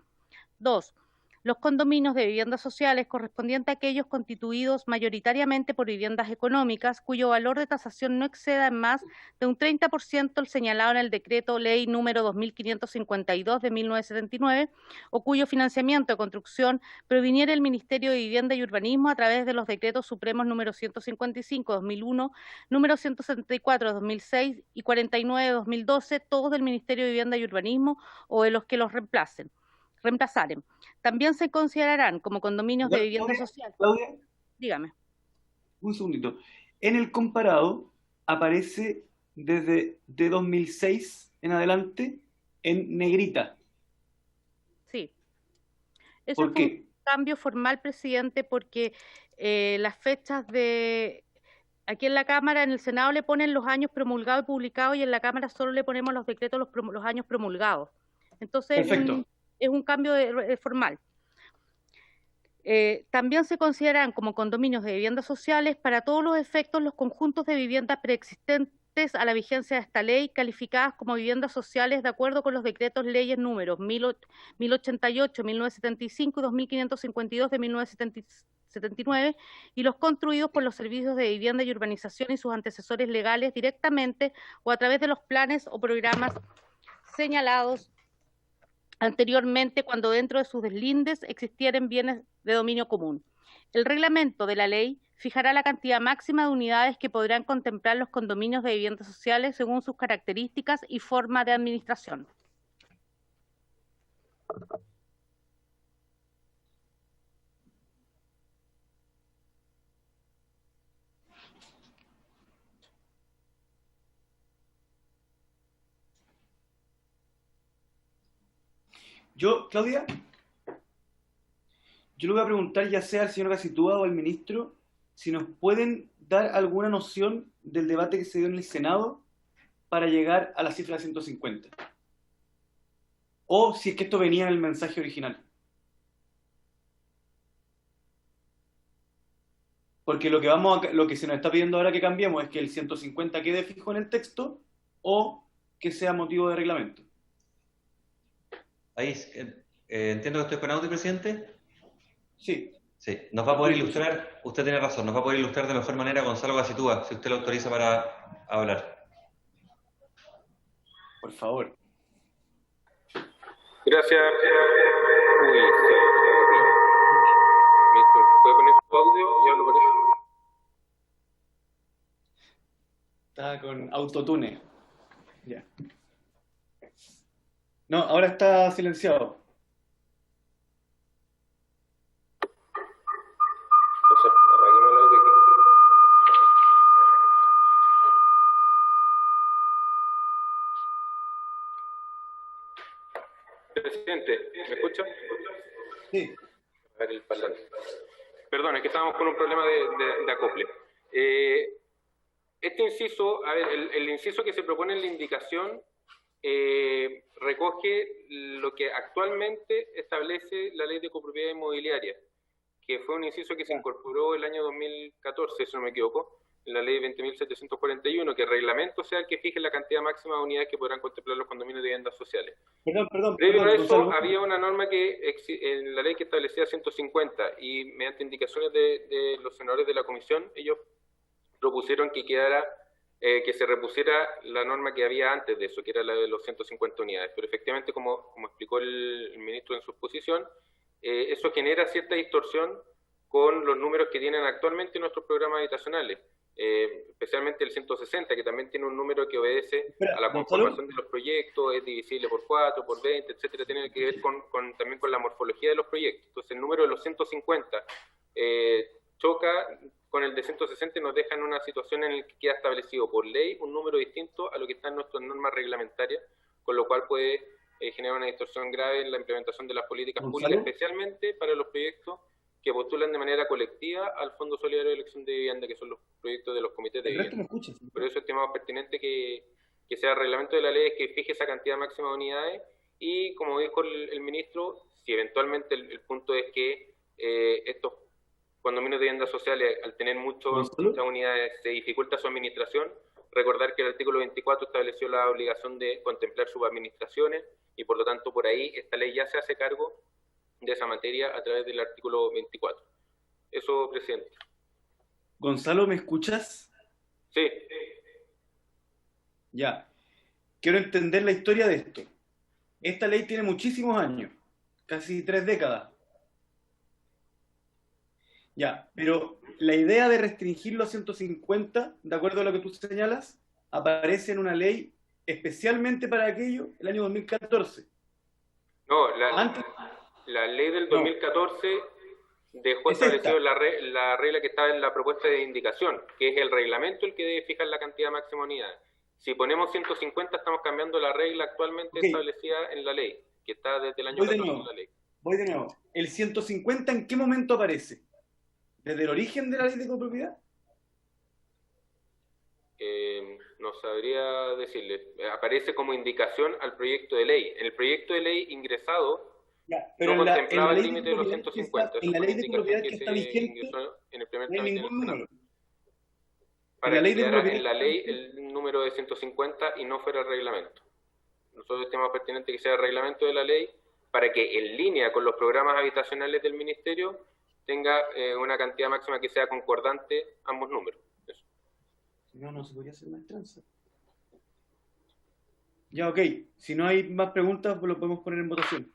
2. Los condominios de viviendas sociales correspondientes a aquellos constituidos mayoritariamente por viviendas económicas cuyo valor de tasación no exceda en más de un 30% el señalado en el decreto ley número 2552 de 1979 o cuyo financiamiento de construcción proviniera del Ministerio de Vivienda y Urbanismo a través de los decretos supremos número 155 de 2001, número 174 de 2006 y 49 de 2012, todos del Ministerio de Vivienda y Urbanismo o de los que los reemplazaren. También se considerarán como condominios de vivienda social. Claudia, Dígame. un segundito. En el comparado aparece desde de 2006 en adelante en negrita. Sí. Eso ¿Por fue qué? un cambio formal, presidente, porque las fechas de... Aquí en la Cámara, en el Senado le ponen los años promulgados y publicados y en la Cámara solo le ponemos los decretos los años promulgados. Entonces Perfecto. es un cambio formal. También se consideran como condominios de viviendas sociales para todos los efectos los conjuntos de viviendas preexistentes a la vigencia de esta ley, calificadas como viviendas sociales de acuerdo con los decretos leyes números 1088, 1975 y 2552 de 1979, y los construidos por los servicios de vivienda y urbanización y sus antecesores legales directamente o a través de los planes o programas señalados anteriormente, cuando dentro de sus deslindes existieran bienes de dominio común. El reglamento de la ley fijará la cantidad máxima de unidades que podrán contemplar los condominios de viviendas sociales según sus características y forma de administración. Claudia, yo le voy a preguntar ya sea al señor Gacitúa o al ministro si nos pueden dar alguna noción del debate que se dio en el Senado para llegar a la cifra de 150. O si es que esto venía en el mensaje original. Porque lo que se nos está pidiendo ahora que cambiemos es que el 150 quede fijo en el texto o que sea motivo de reglamento. Ahí, entiendo que estoy con audio, presidente. Sí. Sí, nos va a poder ilustrar, usted tiene razón, nos va a poder ilustrar de mejor manera Gonzalo Gacitúa, si usted lo autoriza para hablar. Por favor. Gracias. Uy, ¿puede poner su audio? Ya lo ponés. Está con autotune. Ya. No, ahora está silenciado. Entonces, apaguémoslo de aquí. Presidente, ¿me escucha? Sí. A ver el parlante. Perdón, es que estábamos con un problema de acople. Este inciso, a ver, el inciso que se propone en la indicación recoge lo que actualmente establece la Ley de Copropiedad Inmobiliaria, que fue un inciso que se incorporó el año 2014, si no me equivoco, en la Ley 20.741, que el reglamento sea el que fije la cantidad máxima de unidades que podrán contemplar los condominios de viviendas sociales. Previo a eso, había una norma en la ley que establecía 150, y mediante indicaciones de los senadores de la comisión, ellos propusieron que que se repusiera la norma que había antes de eso, que era la de los 150 unidades. Pero efectivamente, como explicó el ministro en su exposición, eso genera cierta distorsión con los números que tienen actualmente nuestros programas habitacionales, especialmente el 160, que también tiene un número que obedece a la conformación de los proyectos, es divisible por 4, por 20, etcétera, tiene que ver también con la morfología de los proyectos. Entonces el número de los 150 choca con el de 160 y nos deja en una situación en la que queda establecido por ley un número distinto a lo que está en nuestras normas reglamentarias, con lo cual puede generar una distorsión grave en la implementación de las políticas públicas, especialmente para los proyectos que postulan de manera colectiva al Fondo Solidario de Elección de Vivienda, que son los proyectos de los comités de vivienda. Por eso estimamos pertinente que sea el reglamento de la ley que fije esa cantidad máxima de unidades, y como dijo el ministro, si eventualmente el punto es que estos condominios de viviendas sociales, al tener muchas unidades, se dificulta su administración, recordar que el artículo 24 estableció la obligación de contemplar sus administraciones, y por lo tanto por ahí esta ley ya se hace cargo de esa materia a través del artículo 24. Eso, presidente. Gonzalo, ¿me escuchas? Sí. Ya. Quiero entender la historia de esto. Esta ley tiene muchísimos años, casi 3 décadas. Ya, pero la idea de restringirlo a 150, de acuerdo a lo que tú señalas, aparece en una ley especialmente para aquello, el año 2014. No, la ley del 2014 dejó establecido la regla que está en la propuesta de indicación, que es el reglamento el que debe fijar la cantidad máxima de unidades. Si ponemos 150, estamos cambiando la regla actualmente establecida en la ley, que está desde el año 14 en la ley. Voy de nuevo. ¿El 150 en qué momento aparece? ¿Desde el origen de la ley de copropiedad? No sabría decirle. Aparece como indicación al proyecto de ley. En el proyecto de ley ingresado Ya, pero no en la contemplaba el ley de límite de los propiedad que 150. en la ley de Esa fue propiedad la que está indicación vigente ingresó en el primer no hay trámite en ningún el Senado. número. Para la que ley de quedara propiedad en la ley el número de 150 y no fuera el reglamento. Nosotros estimamos pertinente que sea el reglamento de la ley para que en línea con los programas habitacionales del Ministerio tenga una cantidad máxima que sea concordante ambos números. Eso. No se podría hacer más tranza. Ya, ok. Si no hay más preguntas, pues lo podemos poner en votación.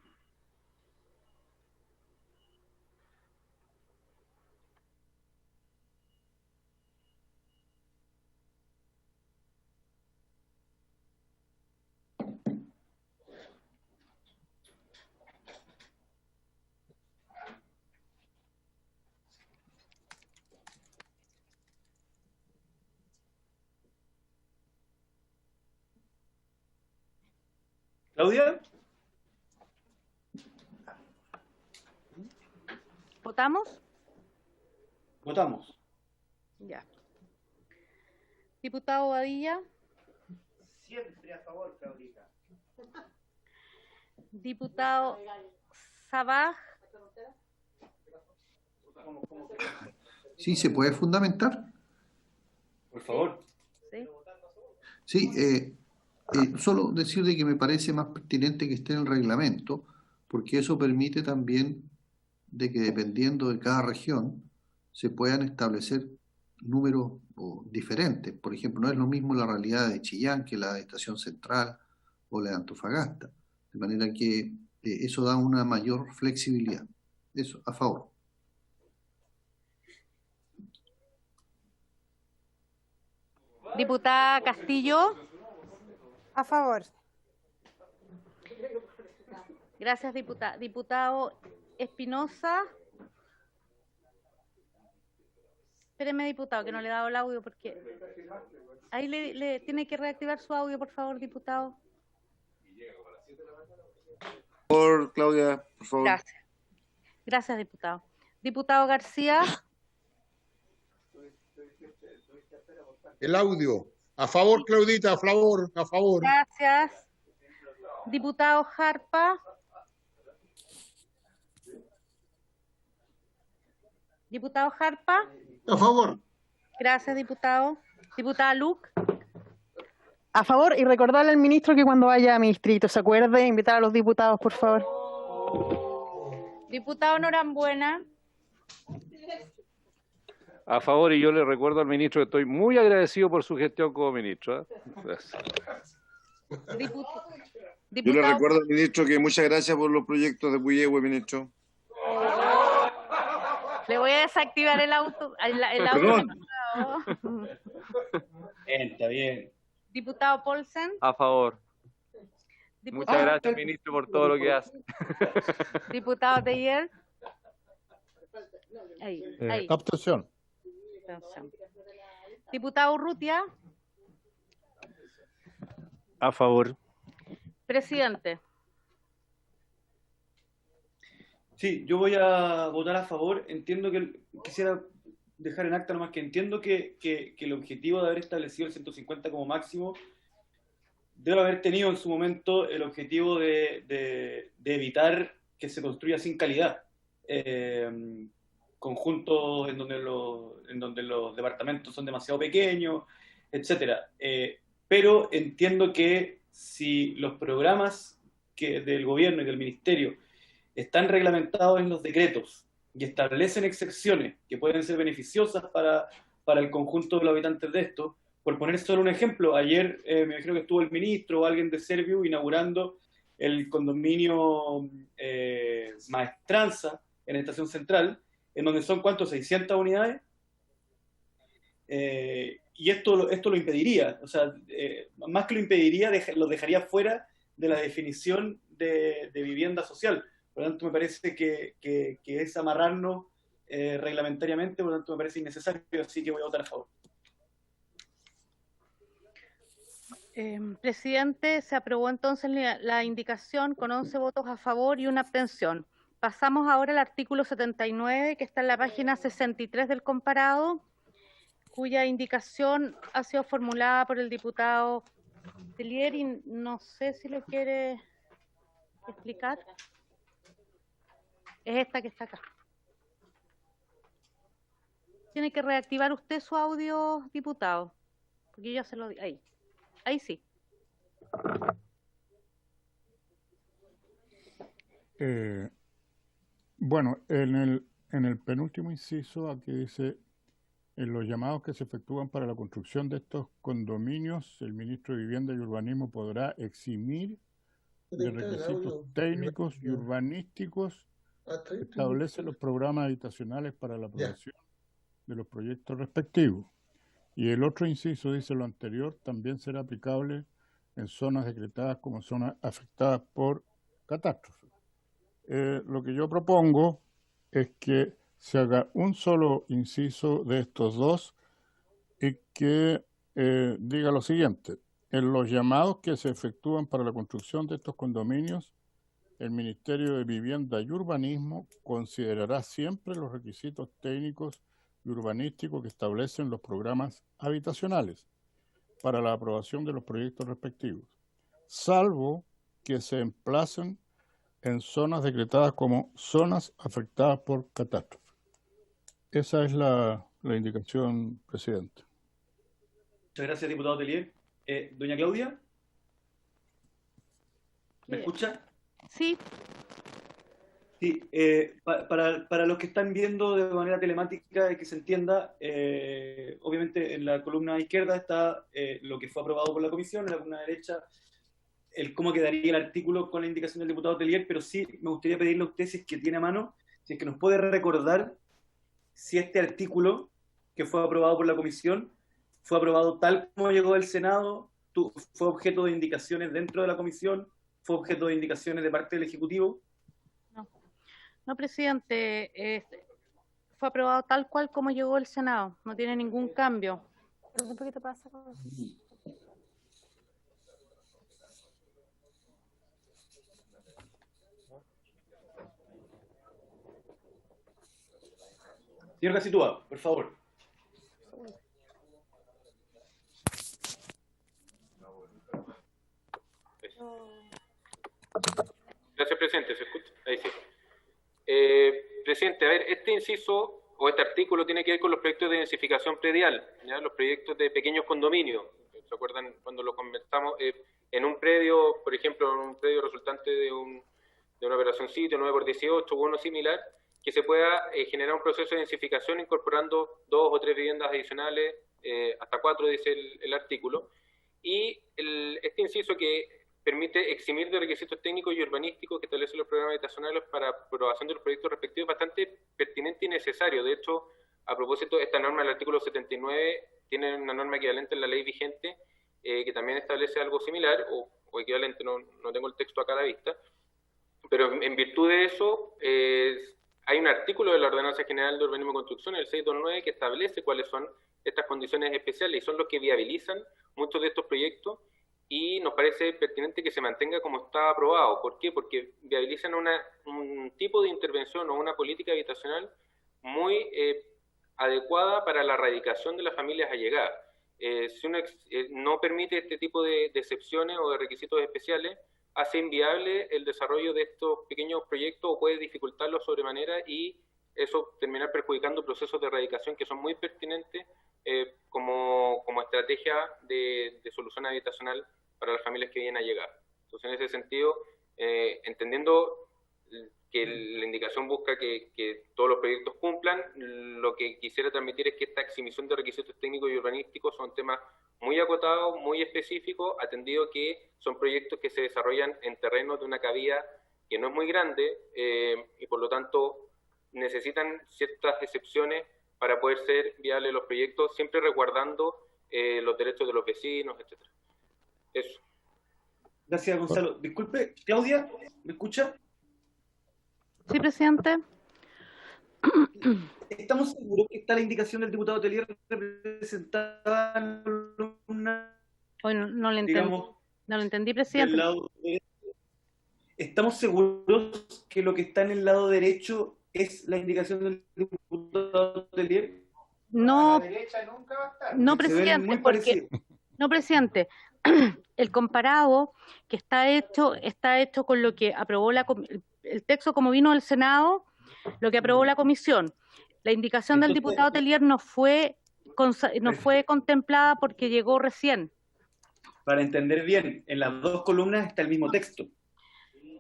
¿Claudia? ¿Votamos? Votamos. Ya. Diputado Badilla. Siempre a favor, Claudita. Diputado Sabaj. Sí, ¿se puede fundamentar? Por favor. Sí. Sí, solo decir de que me parece más pertinente que esté en el reglamento, porque eso permite también de que dependiendo de cada región se puedan establecer números diferentes. Por ejemplo, no es lo mismo la realidad de Chillán que la de Estación Central o la de Antofagasta. De manera que eso da una mayor flexibilidad. Eso, a favor. Diputada Castillo. A favor. Gracias, diputada. Diputado Espinosa. Espéreme, diputado, que no le he dado el audio porque... Ahí le tiene que reactivar su audio, por favor, diputado. Por Claudia, por favor. Gracias. Gracias, diputado. Diputado García. El audio. A favor, Claudita, a favor, a favor. Gracias. Diputado Jarpa. Diputado Jarpa. A favor. Gracias, diputado. Diputada Luc. A favor, y recordarle al ministro que cuando vaya a mi distrito se acuerde, invitar a los diputados, por favor. Diputado Norambuena. A favor, y yo le recuerdo al ministro que estoy muy agradecido por su gestión como ministro. Gracias. Yo le recuerdo al ministro que muchas gracias por los proyectos de Puyehue, ministro. Le voy a desactivar el auto. Perdón. Está bien. Diputado Paulsen. A favor. Diputado, Muchas gracias, ministro, por todo lo que hace. Diputado Teller. Ahí. Abstención. Diputado Urrutia. A favor. Presidente. Sí, yo voy a votar a favor. Entiendo que quisiera dejar en acta nomás que entiendo que el objetivo de haber establecido el 150 como máximo debe haber tenido en su momento el objetivo de evitar que se construya sin calidad. Conjuntos en donde los departamentos son demasiado pequeños, etcétera. Pero entiendo que si los programas del gobierno y del ministerio están reglamentados en los decretos y establecen excepciones que pueden ser beneficiosas para el conjunto de los habitantes de esto, por poner solo un ejemplo, ayer me imagino que estuvo el ministro o alguien de Serviu inaugurando el condominio Maestranza en Estación Central, en donde son, ¿cuántos? 600 unidades. Y esto lo impediría, o sea, más que lo impediría, lo dejaría fuera de la definición de vivienda social. Por lo tanto, me parece que es amarrarnos reglamentariamente, por lo tanto, me parece innecesario, así que voy a votar a favor. Presidente, se aprobó entonces la indicación con 11 votos a favor y una abstención. Pasamos ahora al artículo 79, que está en la página 63 del comparado, cuya indicación ha sido formulada por el diputado Tellier y no sé si lo quiere explicar. Es esta que está acá. Tiene que reactivar usted su audio, diputado. Porque yo ya se lo di. Ahí. Ahí sí. Bueno, en el penúltimo inciso, aquí dice, en los llamados que se efectúan para la construcción de estos condominios, el ministro de Vivienda y Urbanismo podrá eximir de requisitos técnicos y urbanísticos que establecen los programas habitacionales para la aprobación de los proyectos respectivos. Y el otro inciso dice lo anterior, también será aplicable en zonas decretadas como zonas afectadas por catástrofe. Lo que yo propongo es que se haga un solo inciso de estos dos y que diga lo siguiente. En los llamados que se efectúan para la construcción de estos condominios, el Ministerio de Vivienda y Urbanismo considerará siempre los requisitos técnicos y urbanísticos que establecen los programas habitacionales para la aprobación de los proyectos respectivos, salvo que se emplacen en zonas decretadas como zonas afectadas por catástrofe. Esa es la indicación, presidente. Muchas gracias, diputado Telier. Doña Claudia, ¿me escucha? Sí. Sí, para los que están viendo de manera telemática y que se entienda, obviamente en la columna izquierda está lo que fue aprobado por la comisión, en la columna derecha el cómo quedaría el artículo con la indicación del diputado Telier, pero sí me gustaría pedirle a usted, si es que tiene a mano, si es que nos puede recordar si este artículo que fue aprobado por la comisión fue aprobado tal como llegó del Senado, fue objeto de indicaciones dentro de la comisión, fue objeto de indicaciones de parte del Ejecutivo. No, presidente, fue aprobado tal cual como llegó el Senado, no tiene ningún cambio. ¿Qué te pasa con... Señor Casitúa, por favor. Gracias, presidente. ¿Se escucha? Ahí sí. Presidente, a ver, este inciso o este artículo tiene que ver con los proyectos de densificación predial, ¿ya? Los proyectos de pequeños condominios. ¿Se acuerdan cuando lo conversamos? En un predio, por ejemplo, en un predio resultante de una operación sitio 9x18 o uno similar, que se pueda generar un proceso de densificación incorporando 2 o 3 viviendas adicionales, hasta 4 dice el artículo, y este inciso que permite eximir de requisitos técnicos y urbanísticos que establecen los programas habitacionales para aprobación de los proyectos respectivos es bastante pertinente y necesario. De hecho, a propósito, esta norma del artículo 79 tiene una norma equivalente en la ley vigente que también establece algo similar, o equivalente, no tengo el texto acá a la vista, pero en virtud de eso hay un artículo de la Ordenanza General de Urbanismo y Construcción, el 629, que establece cuáles son estas condiciones especiales y son los que viabilizan muchos de estos proyectos, y nos parece pertinente que se mantenga como está aprobado. ¿Por qué? Porque viabilizan un tipo de intervención o una política habitacional muy adecuada para la erradicación de las familias allegadas. Si uno no permite este tipo de excepciones o de requisitos especiales, hace inviable el desarrollo de estos pequeños proyectos o puede dificultarlo sobremanera, y eso terminar perjudicando procesos de erradicación que son muy pertinentes como estrategia de solución habitacional para las familias que vienen a llegar. Entonces, en ese sentido, entendiendo que la indicación busca que todos los proyectos cumplan, lo que quisiera transmitir es que esta exhibición de requisitos técnicos y urbanísticos son temas muy acotados, muy específicos, atendido que son proyectos que se desarrollan en terrenos de una cabida que no es muy grande y por lo tanto necesitan ciertas excepciones para poder ser viables los proyectos, siempre resguardando los derechos de los vecinos, etc. Eso. Gracias, Gonzalo. Disculpe, Claudia, ¿me escucha? Sí, presidente. ¿Estamos seguros que está la indicación del diputado Telier representada en la columna? Hoy no lo entendí. No lo entendí, presidente. ¿Estamos seguros que lo que está en el lado derecho es la indicación del diputado Telier? No, no, presidente, porque no, presidente. El comparado que está hecho con lo que aprobó el texto como vino del Senado, lo que aprobó la comisión. La indicación del diputado Telier no fue contemplada porque llegó recién. Para entender bien, en las dos columnas está el mismo texto.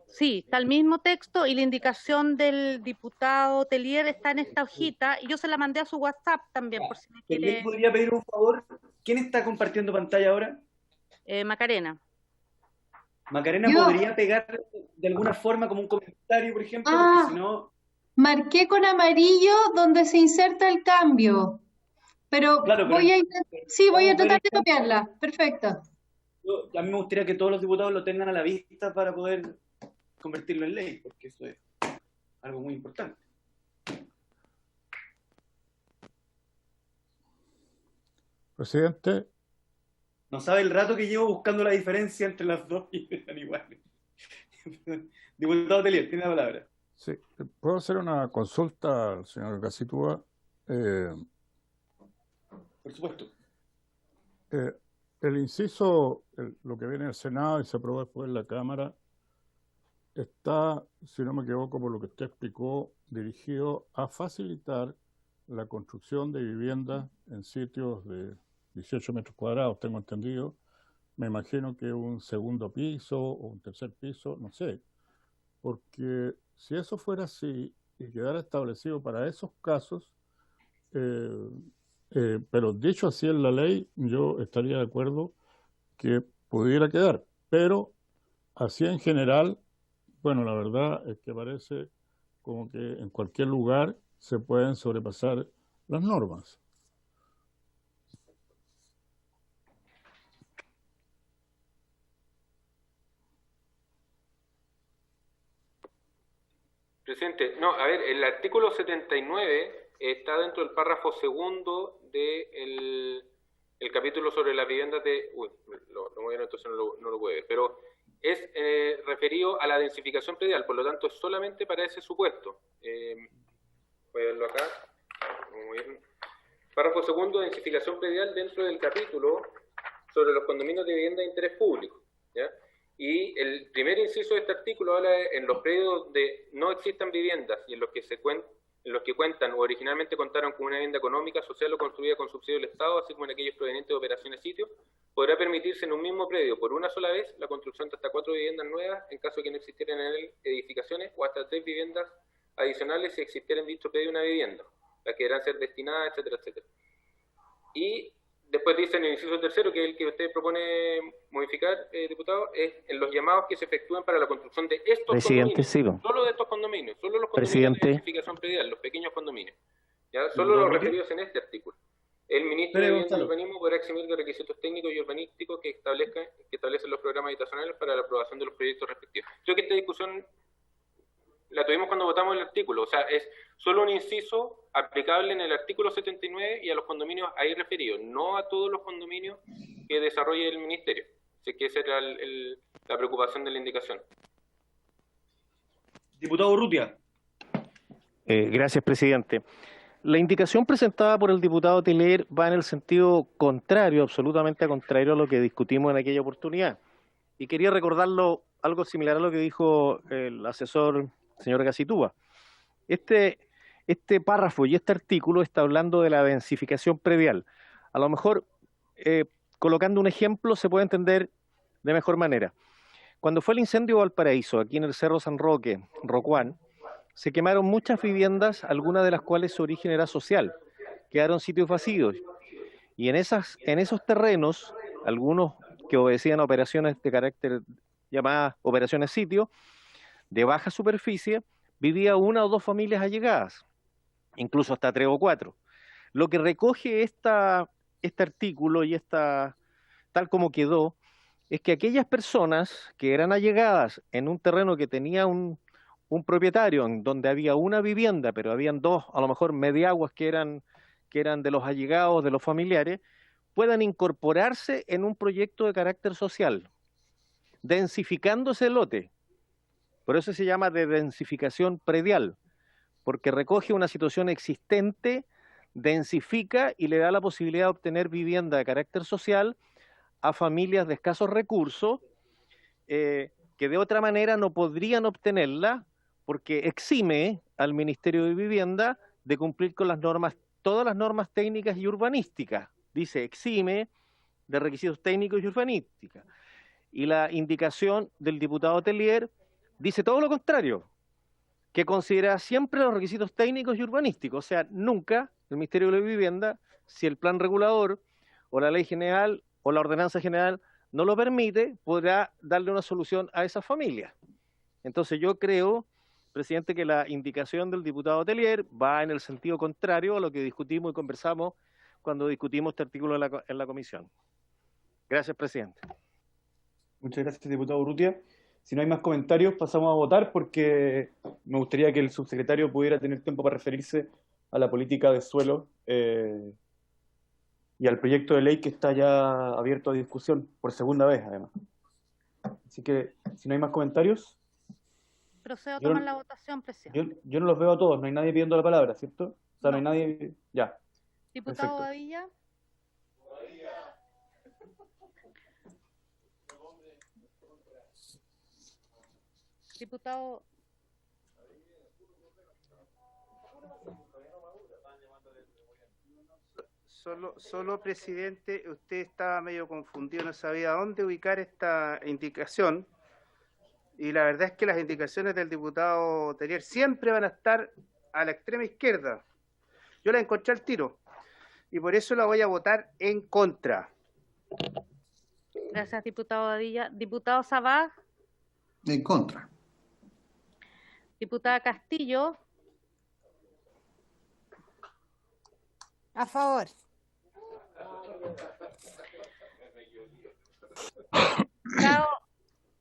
Sí, está el mismo texto y la indicación del diputado Telier está en esta hojita y yo se la mandé a su WhatsApp también, por si me quiere. ¿Quién podría pedir un favor? ¿Quién está compartiendo pantalla ahora? Macarena. Macarena, Yo. ¿podría pegar de alguna forma como un comentario, por ejemplo? Ah. Porque si no, Marqué con amarillo donde se inserta el cambio, pero Claro, pero- voy a sí, voy a Vamos a ver tratar de el- copiarla. Perfecto. a mí me gustaría que todos los diputados lo tengan a la vista para poder convertirlo en ley, porque eso es algo muy importante. Presidente, No sabe el rato que llevo buscando la diferencia entre las dos y están iguales. Diputado Telier, tiene la palabra. sí, ¿puedo hacer una consulta al señor Gacitúa? Por supuesto. El inciso, lo que viene del Senado y se aprobó después en la Cámara, está, si no me equivoco por lo que usted explicó, dirigido a facilitar la construcción de viviendas en sitios de 18 metros cuadrados, tengo entendido. Me imagino que un segundo piso o un tercer piso, no sé. Porque si eso fuera así y quedara establecido para esos casos, pero dicho así en la ley, yo estaría de acuerdo que pudiera quedar. Pero así en general, bueno, la verdad es que parece como que en cualquier lugar se pueden sobrepasar las normas. Presidente, no, a ver, el artículo 79 está dentro del párrafo segundo del el capítulo sobre las viviendas de... Uy, lo movieron, entonces no lo puede ver, pero es referido a la densificación predial, por lo tanto es solamente para ese supuesto. Voy a verlo acá. Muy bien. Párrafo segundo, densificación predial dentro del capítulo sobre los condominios de vivienda de interés público, ¿ya? Y el primer inciso de este artículo habla en los predios donde no existan viviendas y en los que cuentan o originalmente contaron con una vivienda económica, social o construida con subsidio del Estado, así como en aquellos provenientes de operaciones sitio, podrá permitirse en un mismo predio por una sola vez la construcción de hasta 4 viviendas nuevas en caso de que no existieran en él edificaciones o hasta 3 viviendas adicionales si existiera en dicho predio una vivienda, las que deberán ser destinadas, etcétera, etcétera. Y después dice en el inciso tercero, que es el que usted propone modificar, diputado, es en los llamados que se efectúan para la construcción de estos Presidente, condominios. sigo. Solo de estos condominios, solo los condominios Presidente. de identificación predial, los pequeños condominios. ¿Ya? Solo los referidos en este artículo. El ministro de Vivienda y Urbanismo podrá eximir de requisitos técnicos y urbanísticos que establecen los programas habitacionales para la aprobación de los proyectos respectivos. Creo que esta discusión la tuvimos cuando votamos el artículo, o sea, es solo un inciso aplicable en el artículo 79 y a los condominios ahí referidos, no a todos los condominios que desarrolle el ministerio. Así que esa era la preocupación de la indicación. Diputado Urrutia. Gracias, presidente. La indicación presentada por el diputado Telier va en el sentido contrario, absolutamente contrario a lo que discutimos en aquella oportunidad. Y quería recordarlo algo similar a lo que dijo el asesor señor Gacitúa. Este párrafo y este artículo está hablando de la densificación predial. A lo mejor, colocando un ejemplo, se puede entender de mejor manera. Cuando fue el incendio de Valparaíso, aquí en el Cerro San Roque, Rocuán, se quemaron muchas viviendas, algunas de las cuales su origen era social. Quedaron sitios vacíos. Y en esos terrenos, algunos que obedecían a operaciones de carácter llamadas operaciones sitio, de baja superficie, vivía una o dos familias allegadas, incluso hasta 3 o 4. Lo que recoge este artículo y tal como quedó, es que aquellas personas que eran allegadas en un terreno que tenía un propietario, en donde había una vivienda, pero habían dos, a lo mejor mediaguas que eran de los allegados, de los familiares, puedan incorporarse en un proyecto de carácter social, densificándose el lote. Por eso se llama de densificación predial, porque recoge una situación existente, densifica y le da la posibilidad de obtener vivienda de carácter social a familias de escasos recursos que de otra manera no podrían obtenerla porque exime al Ministerio de Vivienda de cumplir con las normas, todas las normas técnicas y urbanísticas. Dice, exime de requisitos técnicos y urbanísticas. Y la indicación del diputado Tellier dice todo lo contrario, que considera siempre los requisitos técnicos y urbanísticos. O sea, nunca el Ministerio de Vivienda, si el plan regulador o la ley general o la ordenanza general no lo permite, podrá darle una solución a esas familias. Entonces yo creo, presidente, que la indicación del diputado Tellier va en el sentido contrario a lo que discutimos y conversamos cuando discutimos este artículo en la comisión. Gracias, presidente. Muchas gracias, diputado Urrutia. Si no hay más comentarios, pasamos a votar porque me gustaría que el subsecretario pudiera tener tiempo para referirse a la política de suelo y al proyecto de ley que está ya abierto a discusión por segunda vez, además. Así que, si no hay más comentarios... Procedo a tomar la votación, presidente. Yo no los veo a todos, no hay nadie pidiendo la palabra, ¿cierto? O sea, no hay nadie... Ya. Diputado Perfecto. Badilla. Diputado... Solo, presidente, usted estaba medio confundido, no sabía dónde ubicar esta indicación. Y la verdad es que las indicaciones del diputado Tellier siempre van a estar a la extrema izquierda. Yo la encontré al tiro. Y por eso la voy a votar en contra. Gracias, diputado Badilla. Diputado Sabaj. En contra. Diputada Castillo. A favor. Diputado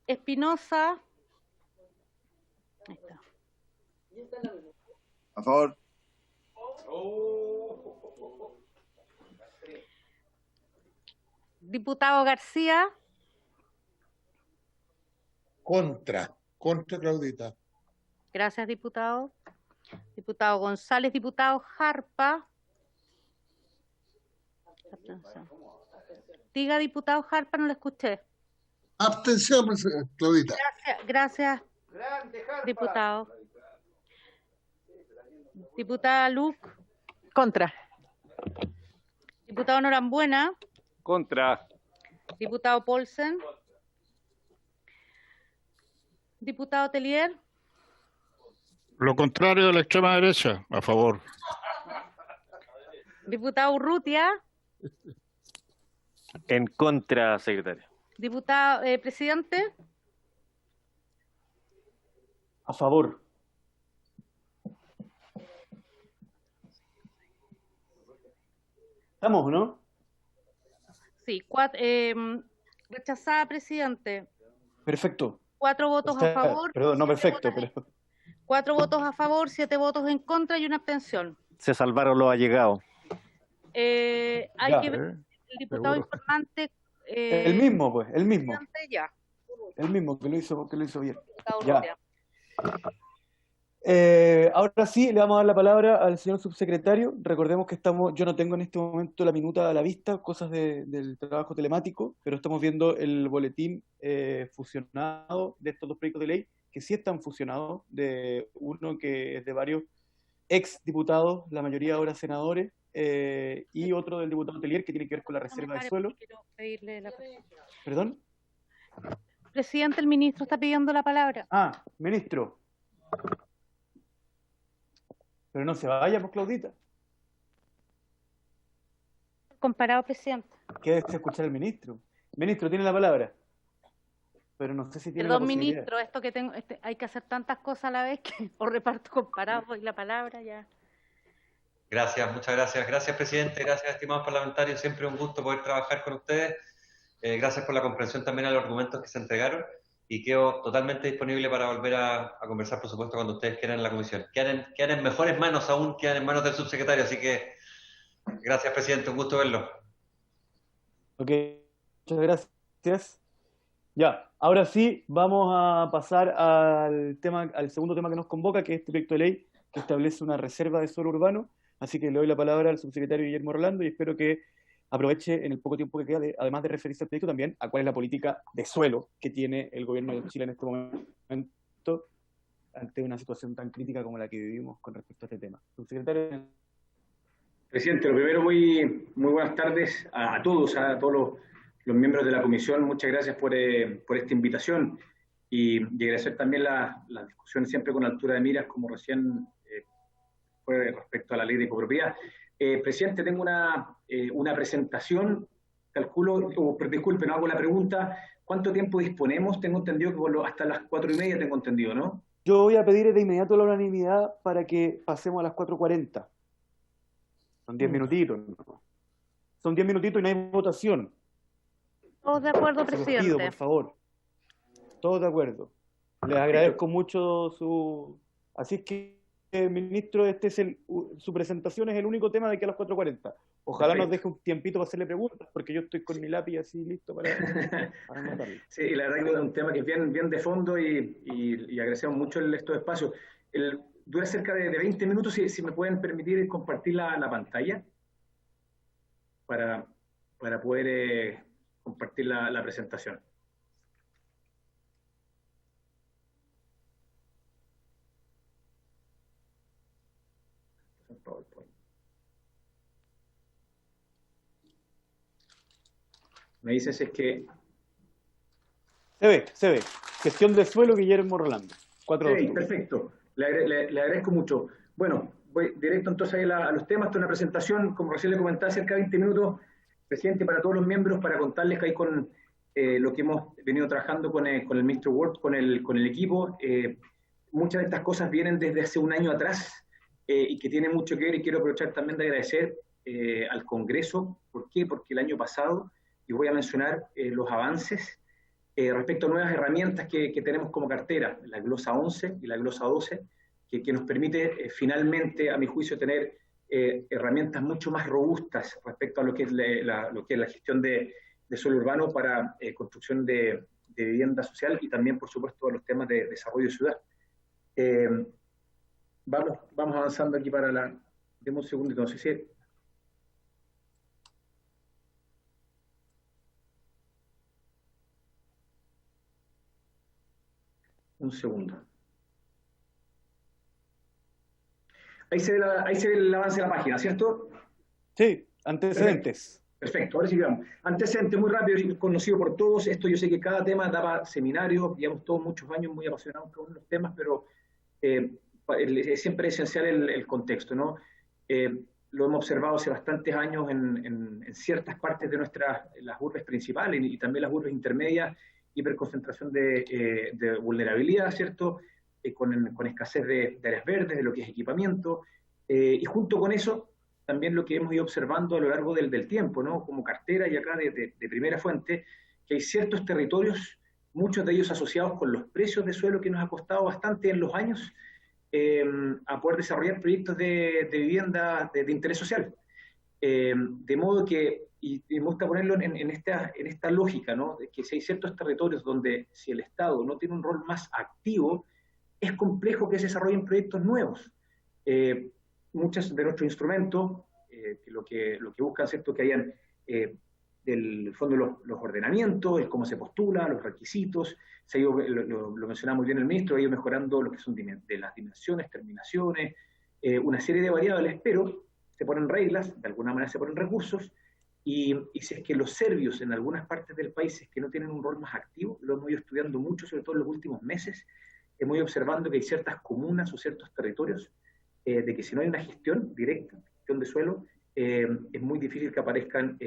Espinosa. Ahí está. A favor. Diputado García. Contra. Contra, Claudita. Gracias, diputado. Diputado González. Diputado Jarpa. Abstención. Diga, diputado Jarpa, no lo escuché. Abstención, Claudita. Gracias, diputado. Diputada Luc. Contra. Diputado Norambuena. Contra. Diputado Paulsen. Diputado Tellier. Lo contrario de la extrema derecha, a favor. Diputado Urrutia. En contra, secretario. Diputado, presidente. A favor. ¿Estamos, no? Sí, rechazada, presidente. Perfecto. 4 votos O sea, a favor. perdón, no perfecto, pero... 4 votos a favor, 7 votos en contra y una abstención. Se salvaron los allegados. Hay Ya. que ver el diputado informante. El mismo, pues, el mismo. Presidente, ya. El mismo que lo hizo bien. Diputado Ya. Urrutia. Ahora sí, le vamos a dar la palabra al señor subsecretario. Recordemos que yo no tengo en este momento la minuta a la vista, cosas del trabajo telemático, pero estamos viendo el boletín fusionado de estos dos proyectos de ley, que sí están fusionados, de uno que es de varios ex diputados, la mayoría ahora senadores, y otro del diputado Tellier, que tiene que ver con la reserva de suelo. Quiero pedirle la... ¿Perdón? Presidente, el ministro está pidiendo la palabra. Ah, ministro. Pero no se vaya, pues, Claudita. Comparado, presidente. Quédese a escuchar al ministro. Ministro, tiene la palabra. Pero no sé si tiene Perdón, la posibilidad. ministro, esto que tengo, hay que hacer tantas cosas a la vez que o reparto comparado y la palabra ya. Gracias, muchas gracias. Gracias, presidente. Gracias, estimados parlamentarios. Siempre un gusto poder trabajar con ustedes. Gracias por la comprensión también a los argumentos que se entregaron. Y quedo totalmente disponible para volver a conversar, por supuesto, cuando ustedes quieran en la comisión. Quedan en mejores manos aún, quedan en manos del subsecretario. Así que, gracias, presidente. Un gusto verlo. Ok, muchas gracias. Ya, ahora sí, vamos a pasar al segundo tema que nos convoca, que es este proyecto de ley que establece una reserva de suelo urbano. Así que le doy la palabra al subsecretario Guillermo Rolando y espero que aproveche en el poco tiempo que queda, además de referirse al proyecto, también a cuál es la política de suelo que tiene el gobierno de Chile en este momento ante una situación tan crítica como la que vivimos con respecto a este tema. Subsecretario. Presidente, lo primero, muy buenas tardes a todos los miembros de la comisión. Muchas gracias por esta invitación y agradecer también la discusión siempre con altura de miras, como recién fue respecto a la ley de copropiedad. Presidente, tengo una presentación, calculo, disculpe, no hago la pregunta, ¿cuánto tiempo disponemos? Tengo entendido que hasta las 4:30 tengo entendido, ¿no? Yo voy a pedir de inmediato la unanimidad para que pasemos a las 4:40. Son 10 minutitos, ¿no? Son 10 minutitos y no hay votación. Todos de acuerdo, Se los presidente. pido, por favor. Todos de acuerdo. Les agradezco mucho su... Así es que, ministro, su presentación es el único tema de aquí a las 4:40. Ojalá nos deje un tiempito para hacerle preguntas, porque yo estoy con mi lápiz así listo para anotarlo. Sí, la verdad que es un tema que es bien de fondo y agradecemos mucho estos espacios. Dura cerca de 20 minutos, si me pueden permitir compartir la pantalla para poder compartir la presentación. Me dices es que... Se ve. Gestión de suelo, Guillermo Rolando. 4. Sí, perfecto. Le agradezco mucho. Bueno, voy directo entonces a los temas. Esta es una presentación, como recién le comentaba, cerca de 20 minutos, presidente, para todos los miembros, para contarles que hay con lo que hemos venido trabajando con el ministro Ward, con el equipo. Muchas de estas cosas vienen desde hace un año atrás y que tienen mucho que ver, y quiero aprovechar también de agradecer al Congreso. ¿Por qué? Porque el año pasado, y voy a mencionar los avances respecto a nuevas herramientas que tenemos como cartera, la Glosa 11 y la Glosa 12, que nos permite finalmente, a mi juicio, tener herramientas mucho más robustas respecto a lo que es la gestión de suelo urbano para construcción de vivienda social y también, por supuesto, a los temas de desarrollo de ciudad. Vamos avanzando aquí para la... Deme un segundito, no sé si... Un segundo. Ahí se ve el avance de la página, ¿cierto? Sí, antecedentes. Perfecto, ahora sí que vamos. Antecedentes, muy rápido y conocido por todos. Esto yo sé que cada tema daba seminarios, llevamos todos muchos años muy apasionados con los temas, pero siempre es esencial el contexto, ¿no? Lo hemos observado hace bastantes años en ciertas partes de las urbes principales y también las urbes intermedias, hiperconcentración de vulnerabilidad, ¿cierto? Con escasez de áreas verdes, de lo que es equipamiento, y junto con eso, también lo que hemos ido observando a lo largo del tiempo, ¿no? Como cartera y acá de primera fuente, que hay ciertos territorios, muchos de ellos asociados con los precios de suelo que nos ha costado bastante en los años, a poder desarrollar proyectos de vivienda de interés social. De modo que, y me gusta ponerlo en esta lógica, ¿no? De que si hay ciertos territorios donde si el Estado no tiene un rol más activo, es complejo que se desarrollen proyectos nuevos. Muchos de nuestros instrumentos, que lo que buscan, ¿cierto?, que hayan del fondo los ordenamientos, el cómo se postula, los requisitos, se ha ido, lo mencionaba muy bien el ministro, ha ido mejorando lo que son de las dimensiones, terminaciones, una serie de variables, pero se ponen reglas, de alguna manera se ponen recursos, y si es que los serbios en algunas partes del país es que no tienen un rol más activo, lo hemos ido estudiando mucho, sobre todo en los últimos meses, hemos ido observando que hay ciertas comunas o ciertos territorios de que si no hay una gestión directa, gestión de suelo, es muy difícil que aparezcan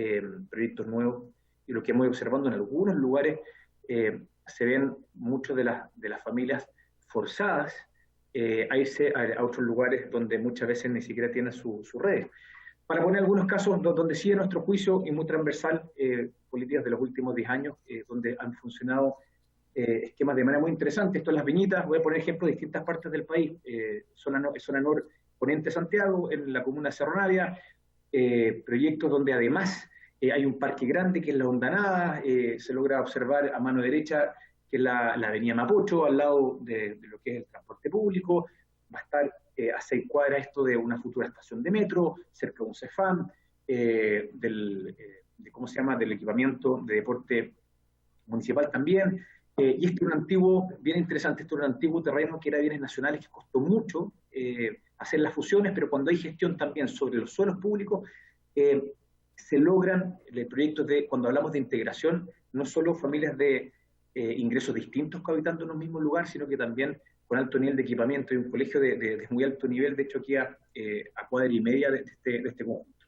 proyectos nuevos, y lo que hemos ido observando en algunos lugares se ven muchos de las familias forzadas a irse a otros lugares donde muchas veces ni siquiera tienen su red. Para poner algunos casos donde sí, en nuestro juicio, y muy transversal, políticas de los últimos 10 años, donde han funcionado esquemas de manera muy interesante. Esto en Las Viñitas, voy a poner ejemplos de distintas partes del país, zona norponiente Santiago, en la comuna de Cerro Navia, proyectos donde además hay un parque grande que es la Hondanada, se logra observar a mano derecha que es la avenida Mapocho, al lado de lo que es el transporte público, va a estar a 6 cuadras esto de una futura estación de metro, cerca de un CEFAM, ¿cómo se llama?, del equipamiento de deporte municipal también, Y este es un antiguo, bien interesante, este es un antiguo terreno que era bienes nacionales, que costó mucho hacer las fusiones, pero cuando hay gestión también sobre los suelos públicos, se logran proyectos de, cuando hablamos de integración, no solo familias de ingresos distintos cohabitando en un mismo lugar, sino que también con alto nivel de equipamiento y un colegio de muy alto nivel, de hecho aquí a cuadra y media de este conjunto.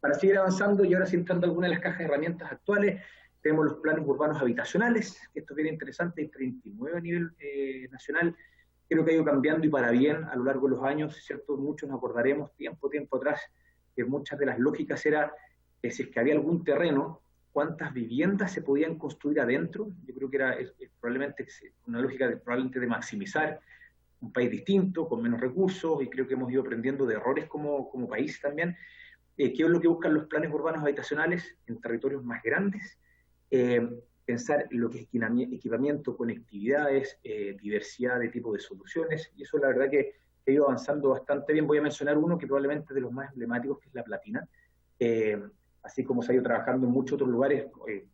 Para seguir avanzando y ahora sí entrando algunas de las cajas de herramientas actuales, tenemos los planes urbanos habitacionales, que esto es bien interesante, hay 39 a nivel nacional, creo que ha ido cambiando y para bien a lo largo de los años, ¿cierto? Muchos nos acordaremos tiempo atrás que muchas de las lógicas era que si es que había algún terreno, cuántas viviendas se podían construir adentro. Yo creo que era probablemente una lógica probablemente de maximizar un país distinto, con menos recursos, y creo que hemos ido aprendiendo de errores como país también. ¿Qué es lo que buscan los planes urbanos habitacionales en territorios más grandes? Pensar en lo que es equipamiento, conectividades, diversidad de tipo de soluciones, y eso la verdad que ha ido avanzando bastante bien. Voy a mencionar uno que probablemente es de los más emblemáticos, que es La Platina, así como se ha ido trabajando en muchos otros lugares,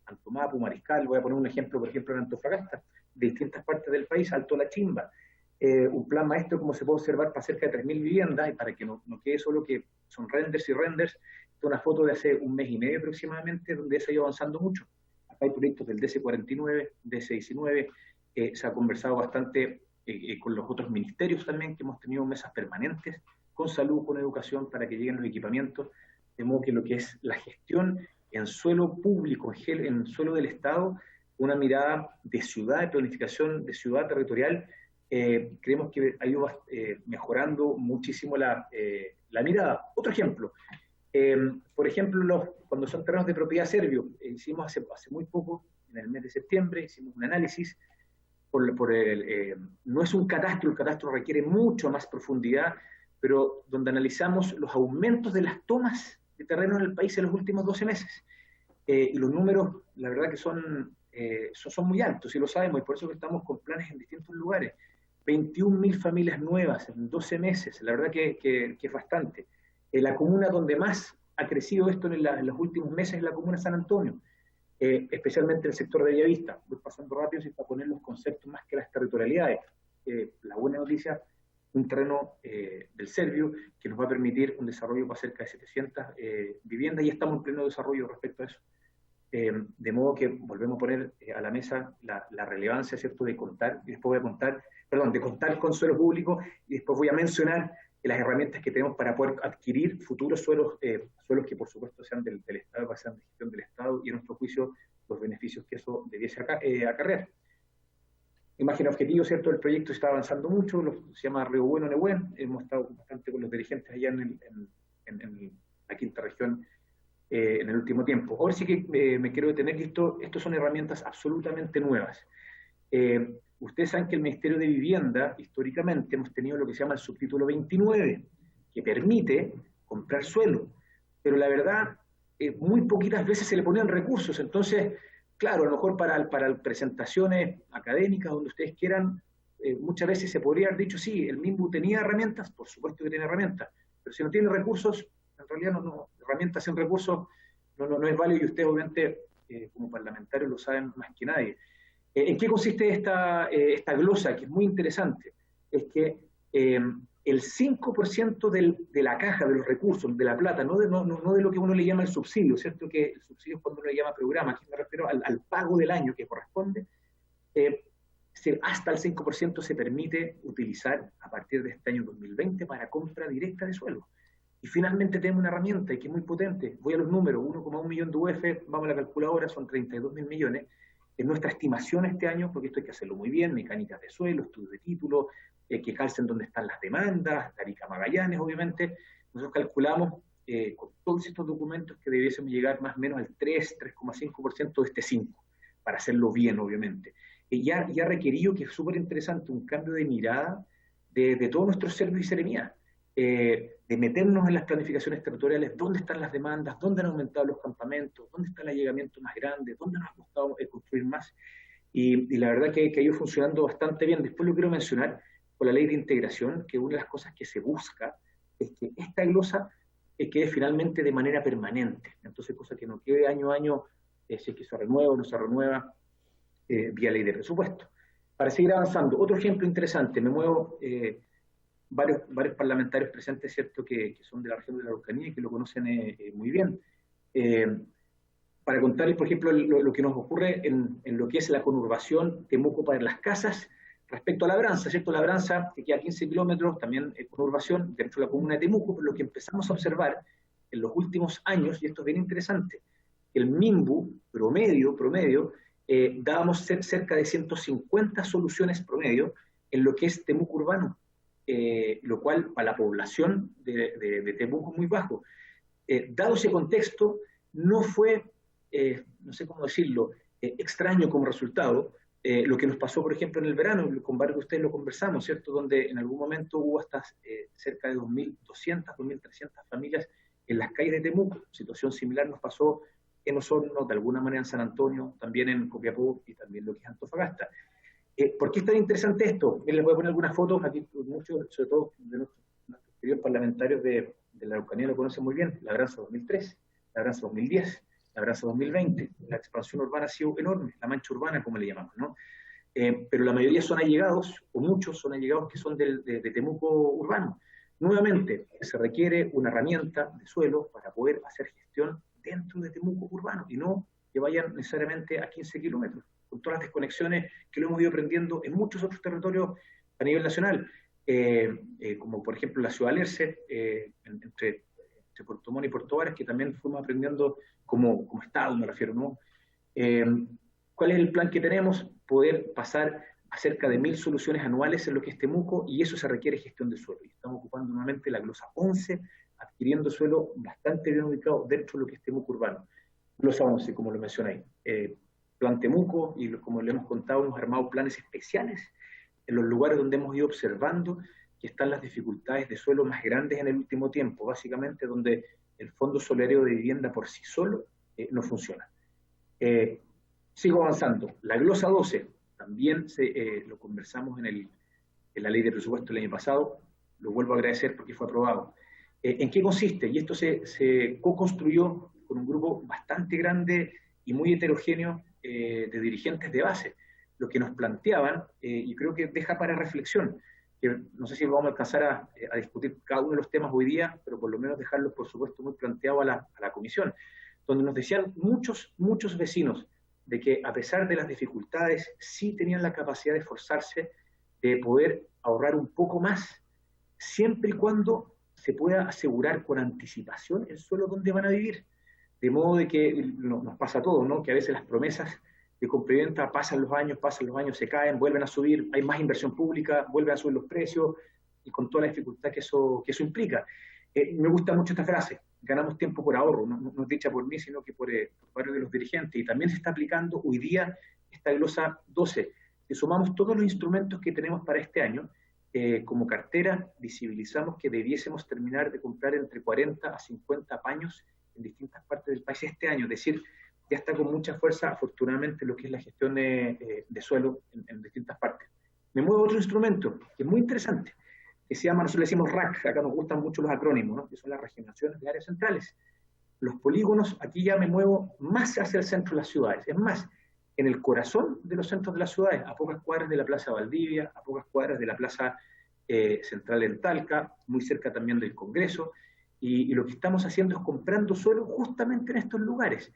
Antomapu, Mariscal, voy a poner un ejemplo, por ejemplo, en Antofagasta, de distintas partes del país, Alto La Chimba, un plan maestro, como se puede observar, para cerca de 3.000 viviendas, y para que no quede solo que son renders y renders, una foto de hace un mes y medio aproximadamente, donde se ha ido avanzando mucho. Acá hay proyectos del DC49, DC19, se ha conversado bastante con los otros ministerios también, que hemos tenido mesas permanentes, con salud, con educación, para que lleguen los equipamientos, de modo que lo que es la gestión en suelo público, en suelo del Estado, una mirada de ciudad, de planificación de ciudad territorial, creemos que ha ido mejorando muchísimo la mirada. Otro ejemplo, por ejemplo, cuando son terrenos de propiedad serbio, hicimos hace muy poco, en el mes de septiembre, hicimos un análisis, no es un catastro, el catastro requiere mucho más profundidad, pero donde analizamos los aumentos de las tomas de terreno en el país en los últimos 12 meses. Y los números, la verdad que son muy altos, y lo sabemos, y por eso que estamos con planes en distintos lugares. 21.000 familias nuevas en 12 meses, la verdad que es bastante. La comuna donde más ha crecido esto en los últimos meses es la comuna de San Antonio, especialmente el sector de Bellavista. Voy pasando rápido para poner los conceptos más que las territorialidades. La buena noticia, un terreno del Servio que nos va a permitir un desarrollo para cerca de 700 viviendas, y estamos en pleno desarrollo respecto a eso. De modo que volvemos a poner a la mesa la relevancia, ¿cierto?, de contar, y después voy a contar, de contar con suelo público, y después voy a mencionar las herramientas que tenemos para poder adquirir futuros suelos que por supuesto sean del Estado, que sean de gestión del Estado, y a nuestro juicio los beneficios que eso debiese acarrear. Imagen objetivo, ¿cierto? El proyecto está avanzando mucho, se llama Río Bueno, Nehuen, hemos estado bastante con los dirigentes allá en la quinta región en el último tiempo. Ahora sí que me quiero detener, que estos son herramientas absolutamente nuevas. Ustedes saben que el Ministerio de Vivienda, históricamente, hemos tenido lo que se llama el subtítulo 29, que permite comprar suelo, pero la verdad, muy poquitas veces se le ponían recursos. Entonces, claro, a lo mejor para presentaciones académicas, donde ustedes quieran, muchas veces se podría haber dicho, sí, el MIMBU tenía herramientas, por supuesto que tiene herramientas, pero si no tiene recursos, en realidad herramientas sin recursos no es válido, y ustedes obviamente como parlamentarios lo saben más que nadie. ¿En qué consiste esta glosa, que es muy interesante? Es que el 5% de la caja, de los recursos, de la plata, no de lo que uno le llama el subsidio, ¿cierto? Que el subsidio es cuando uno le llama programa, aquí me refiero al pago del año que corresponde, hasta el 5% se permite utilizar a partir de este año 2020 para compra directa de suelo. Y finalmente tenemos una herramienta que es muy potente. Voy a los números, 1,1 millón de UF, vamos a la calculadora, son 32.000 millones. En nuestra estimación este año, porque esto hay que hacerlo muy bien, mecánicas de suelo, estudios de título, que calcen dónde están las demandas, Arica Magallanes, obviamente, nosotros calculamos con todos estos documentos que debiésemos llegar más o menos al 3,5% de este 5%, para hacerlo bien, obviamente. Ya requerido, que es súper interesante, un cambio de mirada de todos nuestros servicios y seremías, de meternos en las planificaciones territoriales, dónde están las demandas, dónde han aumentado los campamentos, dónde está el allegamiento más grande, dónde nos ha costado construir más, y la verdad que ha ido funcionando bastante bien. Después lo quiero mencionar con la ley de integración, que una de las cosas que se busca es que esta glosa quede finalmente de manera permanente, entonces cosa que no quede año a año, si es que se renueva o no se renueva, vía ley de presupuesto. Para seguir avanzando, otro ejemplo interesante, me muevo, varios parlamentarios presentes, ¿cierto?, que son de la región de la Araucanía y que lo conocen muy bien. Para contarles, por ejemplo, lo que nos ocurre en lo que es la conurbación Temuco para las casas, respecto a Labranza, ¿cierto? Labranza, que queda a 15 kilómetros, también conurbación dentro de la comuna de Temuco, pero lo que empezamos a observar en los últimos años, y esto es bien interesante, el MIMBU promedio, dábamos cerca de 150 soluciones promedio en lo que es Temuco urbano, lo cual para la población de Temuco es muy bajo. Dado ese contexto, no fue, no sé cómo decirlo, extraño como resultado, lo que nos pasó, por ejemplo, en el verano, con varios de ustedes lo conversamos, ¿cierto?, donde en algún momento hubo hasta cerca de 2.200, 2.300 familias en las calles de Temuco. Situación similar nos pasó en Osorno, de alguna manera en San Antonio, también en Copiapó y también lo que es Antofagasta. ¿Por qué es tan interesante esto? Les voy a poner algunas fotos, aquí muchos, sobre todo de nuestros queridos parlamentarios de la Araucanía lo conocen muy bien, Labranza 2003, Labranza 2010, Labranza 2020, la expansión urbana ha sido enorme, la mancha urbana como le llamamos, ¿no? Pero la mayoría son allegados, o muchos son allegados que son de Temuco urbano. Nuevamente, se requiere una herramienta de suelo para poder hacer gestión dentro de Temuco urbano, y no que vayan necesariamente a 15 kilómetros, con todas las desconexiones que lo hemos ido aprendiendo en muchos otros territorios a nivel nacional, como por ejemplo la ciudad de Alerce, entre Puerto Montt y Puerto Varas, que también fuimos aprendiendo como Estado, me refiero, ¿no? ¿Cuál es el plan que tenemos? Poder pasar a cerca de 1.000 soluciones anuales en lo que es Temuco, y eso se requiere gestión del suelo. Y estamos ocupando nuevamente la glosa 11, adquiriendo suelo bastante bien ubicado dentro de lo que es Temuco urbano. Glosa 11, como lo mencioné ahí. Plan Temuco, y como le hemos contado, hemos armado planes especiales en los lugares donde hemos ido observando que están las dificultades de suelo más grandes en el último tiempo, básicamente donde el Fondo Solidario de Vivienda por sí solo no funciona. Sigo avanzando. La glosa 12, también lo conversamos en la ley de presupuesto el año pasado, lo vuelvo a agradecer porque fue aprobado. ¿En qué consiste? Y esto se co-construyó con un grupo bastante grande y muy heterogéneo de dirigentes de base, lo que nos planteaban, y creo que deja para reflexión, que no sé si vamos a alcanzar a discutir cada uno de los temas hoy día, pero por lo menos dejarlos, por supuesto, muy planteados a la comisión, donde nos decían muchos vecinos de que a pesar de las dificultades, sí tenían la capacidad de esforzarse, de poder ahorrar un poco más, siempre y cuando se pueda asegurar con anticipación el suelo donde van a vivir. De modo de que nos pasa a todos, ¿no?, que a veces las promesas de compraventa pasan los años, se caen, vuelven a subir, hay más inversión pública, vuelven a subir los precios, y con toda la dificultad que eso implica. Me gusta mucho esta frase, ganamos tiempo por ahorro, no es dicha por mí, sino que por varios de los dirigentes, y también se está aplicando hoy día esta glosa 12. Si sumamos todos los instrumentos que tenemos para este año, como cartera, visibilizamos que debiésemos terminar de comprar entre 40 a 50 paños en distintas partes del país este año, es decir, ya está con mucha fuerza, afortunadamente, lo que es la gestión de suelo en distintas partes. Me muevo a otro instrumento, que es muy interesante, que se llama, nosotros le decimos RAC, acá nos gustan mucho los acrónimos, ¿no?, que son las regeneraciones de áreas centrales. Los polígonos, aquí ya me muevo más hacia el centro de las ciudades, es más, en el corazón de los centros de las ciudades, a pocas cuadras de la Plaza Valdivia, a pocas cuadras de la Plaza Central en Talca, muy cerca también del Congreso, y lo que estamos haciendo es comprando suelo justamente en estos lugares.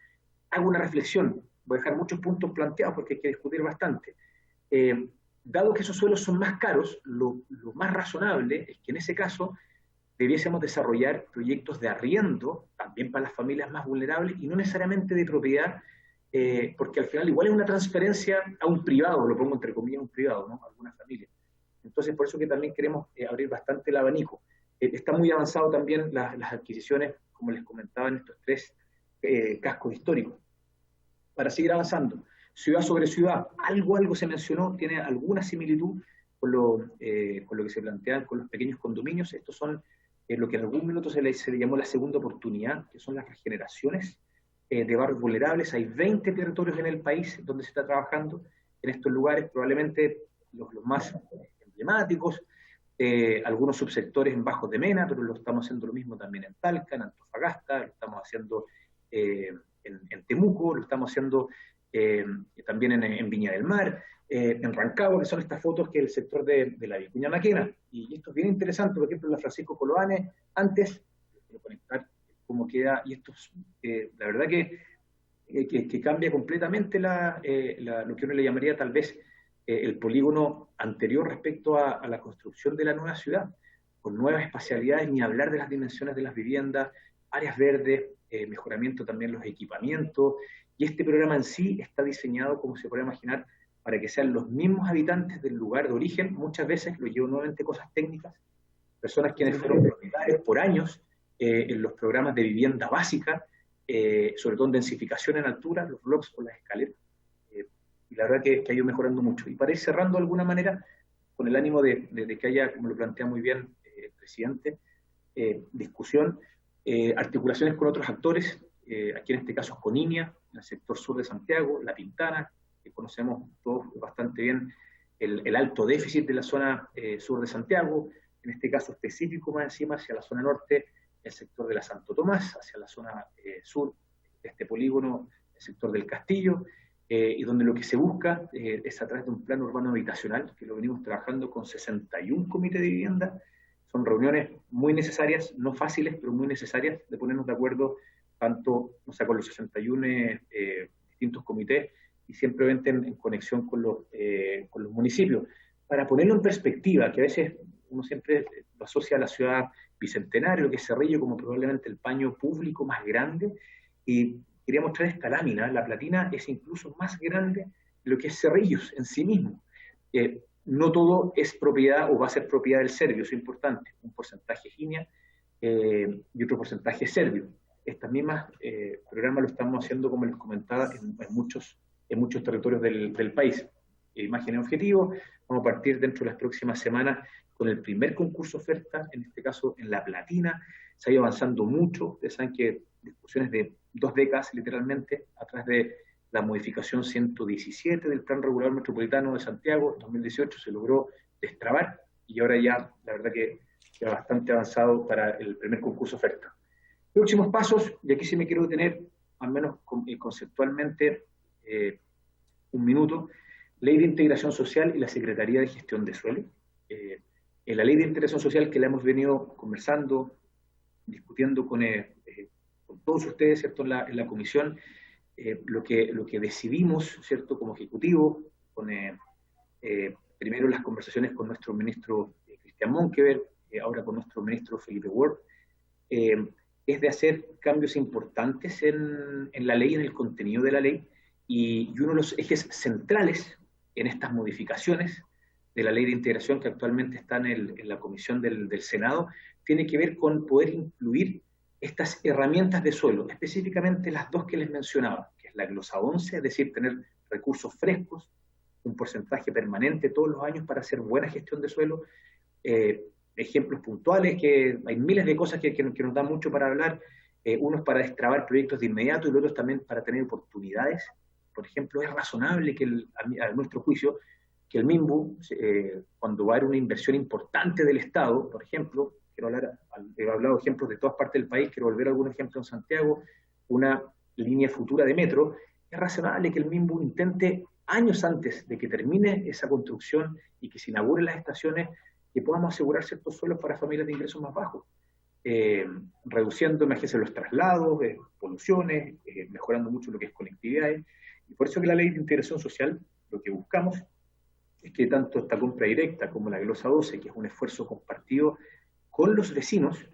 Hago una reflexión, voy a dejar muchos puntos planteados porque hay que discutir bastante. Dado que esos suelos son más caros, lo más razonable es que en ese caso debiésemos desarrollar proyectos de arriendo, también para las familias más vulnerables, y no necesariamente de propiedad, porque al final igual es una transferencia a un privado, lo pongo entre comillas, un privado, ¿no?, a alguna familia. Entonces, por eso que también queremos abrir bastante el abanico. Está muy avanzado también las adquisiciones, como les comentaba, en estos 3 cascos históricos. Para seguir avanzando, ciudad sobre ciudad, algo se mencionó, tiene alguna similitud con lo que se plantean con los pequeños condominios. Estos son lo que en algún minuto se le llamó la segunda oportunidad, que son las regeneraciones de barrios vulnerables. Hay 20 territorios en el país donde se está trabajando en estos lugares, probablemente los más emblemáticos, algunos subsectores en Bajos de Mena, pero lo estamos haciendo lo mismo también en Talca, en Antofagasta, lo estamos haciendo en Temuco, lo estamos haciendo también en Viña del Mar, en Rancagua, que son estas fotos que es el sector de la Vicuña Maquena. Y esto es bien interesante, por ejemplo, en la Francisco Coloane, antes, voy a conectar cómo queda, y esto es, la verdad que cambia completamente lo que uno le llamaría tal vez el polígono anterior respecto a la construcción de la nueva ciudad, con nuevas espacialidades, ni hablar de las dimensiones de las viviendas, áreas verdes, mejoramiento también los equipamientos, y este programa en sí está diseñado, como se puede imaginar, para que sean los mismos habitantes del lugar de origen. Muchas veces lo llevo nuevamente cosas técnicas, personas quienes fueron prioritarios por años en los programas de vivienda básica, sobre todo en densificación en altura, los blocks o las escaleras, y la verdad que ha ido mejorando mucho. Y para ir cerrando de alguna manera, con el ánimo de que haya, como lo plantea muy bien el presidente, discusión, articulaciones con otros actores, aquí en este caso con INIA, en el sector sur de Santiago, La Pintana, que conocemos todos bastante bien el alto déficit de la zona sur de Santiago, en este caso específico más encima hacia la zona norte, el sector de la Santo Tomás, hacia la zona sur de este polígono, el sector del Castillo, y donde lo que se busca es a través de un plan urbano habitacional, que lo venimos trabajando con 61 comités de vivienda. Son reuniones muy necesarias, no fáciles, pero muy necesarias, de ponernos de acuerdo tanto, o sea, con los 61 distintos comités, y siempre en conexión con los municipios, para ponerlo en perspectiva, que a veces uno siempre lo asocia a la ciudad bicentenario, que es Cerrillo, como probablemente el paño público más grande, y quería mostrar esta lámina. La Platina es incluso más grande de lo que es Cerrillos en sí mismo. No todo es propiedad o va a ser propiedad del serbio, eso es importante, un porcentaje es INIA y otro porcentaje es serbio. Estas mismas programas lo estamos haciendo, como les comentaba, en muchos territorios del país. Imagen y objetivo, vamos a partir dentro de las próximas semanas con el primer concurso oferta, en este caso en La Platina. Se ha ido avanzando mucho, ustedes saben que discusiones de 2 décadas literalmente, a través de la modificación 117 del Plan Regulador Metropolitano de Santiago, en 2018 se logró destrabar, y ahora ya, la verdad que queda bastante avanzado para el primer concurso oferta. Próximos pasos, y aquí sí me quiero detener, al menos conceptualmente, un minuto. Ley de Integración Social y la Secretaría de Gestión de Suelo. En la Ley de Integración Social, que la hemos venido conversando, discutiendo con todos ustedes, ¿cierto?, en la comisión, lo que decidimos, ¿cierto?, como ejecutivo, con primero las conversaciones con nuestro ministro Cristian Monkeberg, ahora con nuestro ministro Felipe Ward, es de hacer cambios importantes en la ley, en el contenido de la ley, y uno de los ejes centrales en estas modificaciones de la ley de integración que actualmente está en la comisión del Senado, tiene que ver con poder incluir estas herramientas de suelo, específicamente las 2 que les mencionaba, que es la glosa 11, es decir, tener recursos frescos, un porcentaje permanente todos los años para hacer buena gestión de suelo, ejemplos puntuales, que hay miles de cosas que nos dan mucho para hablar, unos para destrabar proyectos de inmediato y los otros también para tener oportunidades. Por ejemplo, es razonable que a nuestro juicio, que el MIMBU, cuando va a haber una inversión importante del Estado, por ejemplo, he hablado de ejemplos de todas partes del país, quiero volver a algún ejemplo en Santiago, una línea futura de metro, es razonable que el MIMBU intente años antes de que termine esa construcción y que se inauguren las estaciones, que podamos asegurar ciertos suelos para familias de ingresos más bajos, reduciendo, imagínense, los traslados, poluciones, mejorando mucho lo que es conectividades. Y por eso que la Ley de Integración Social, lo que buscamos es que tanto esta compra directa como la glosa 12, que es un esfuerzo compartido con los vecinos,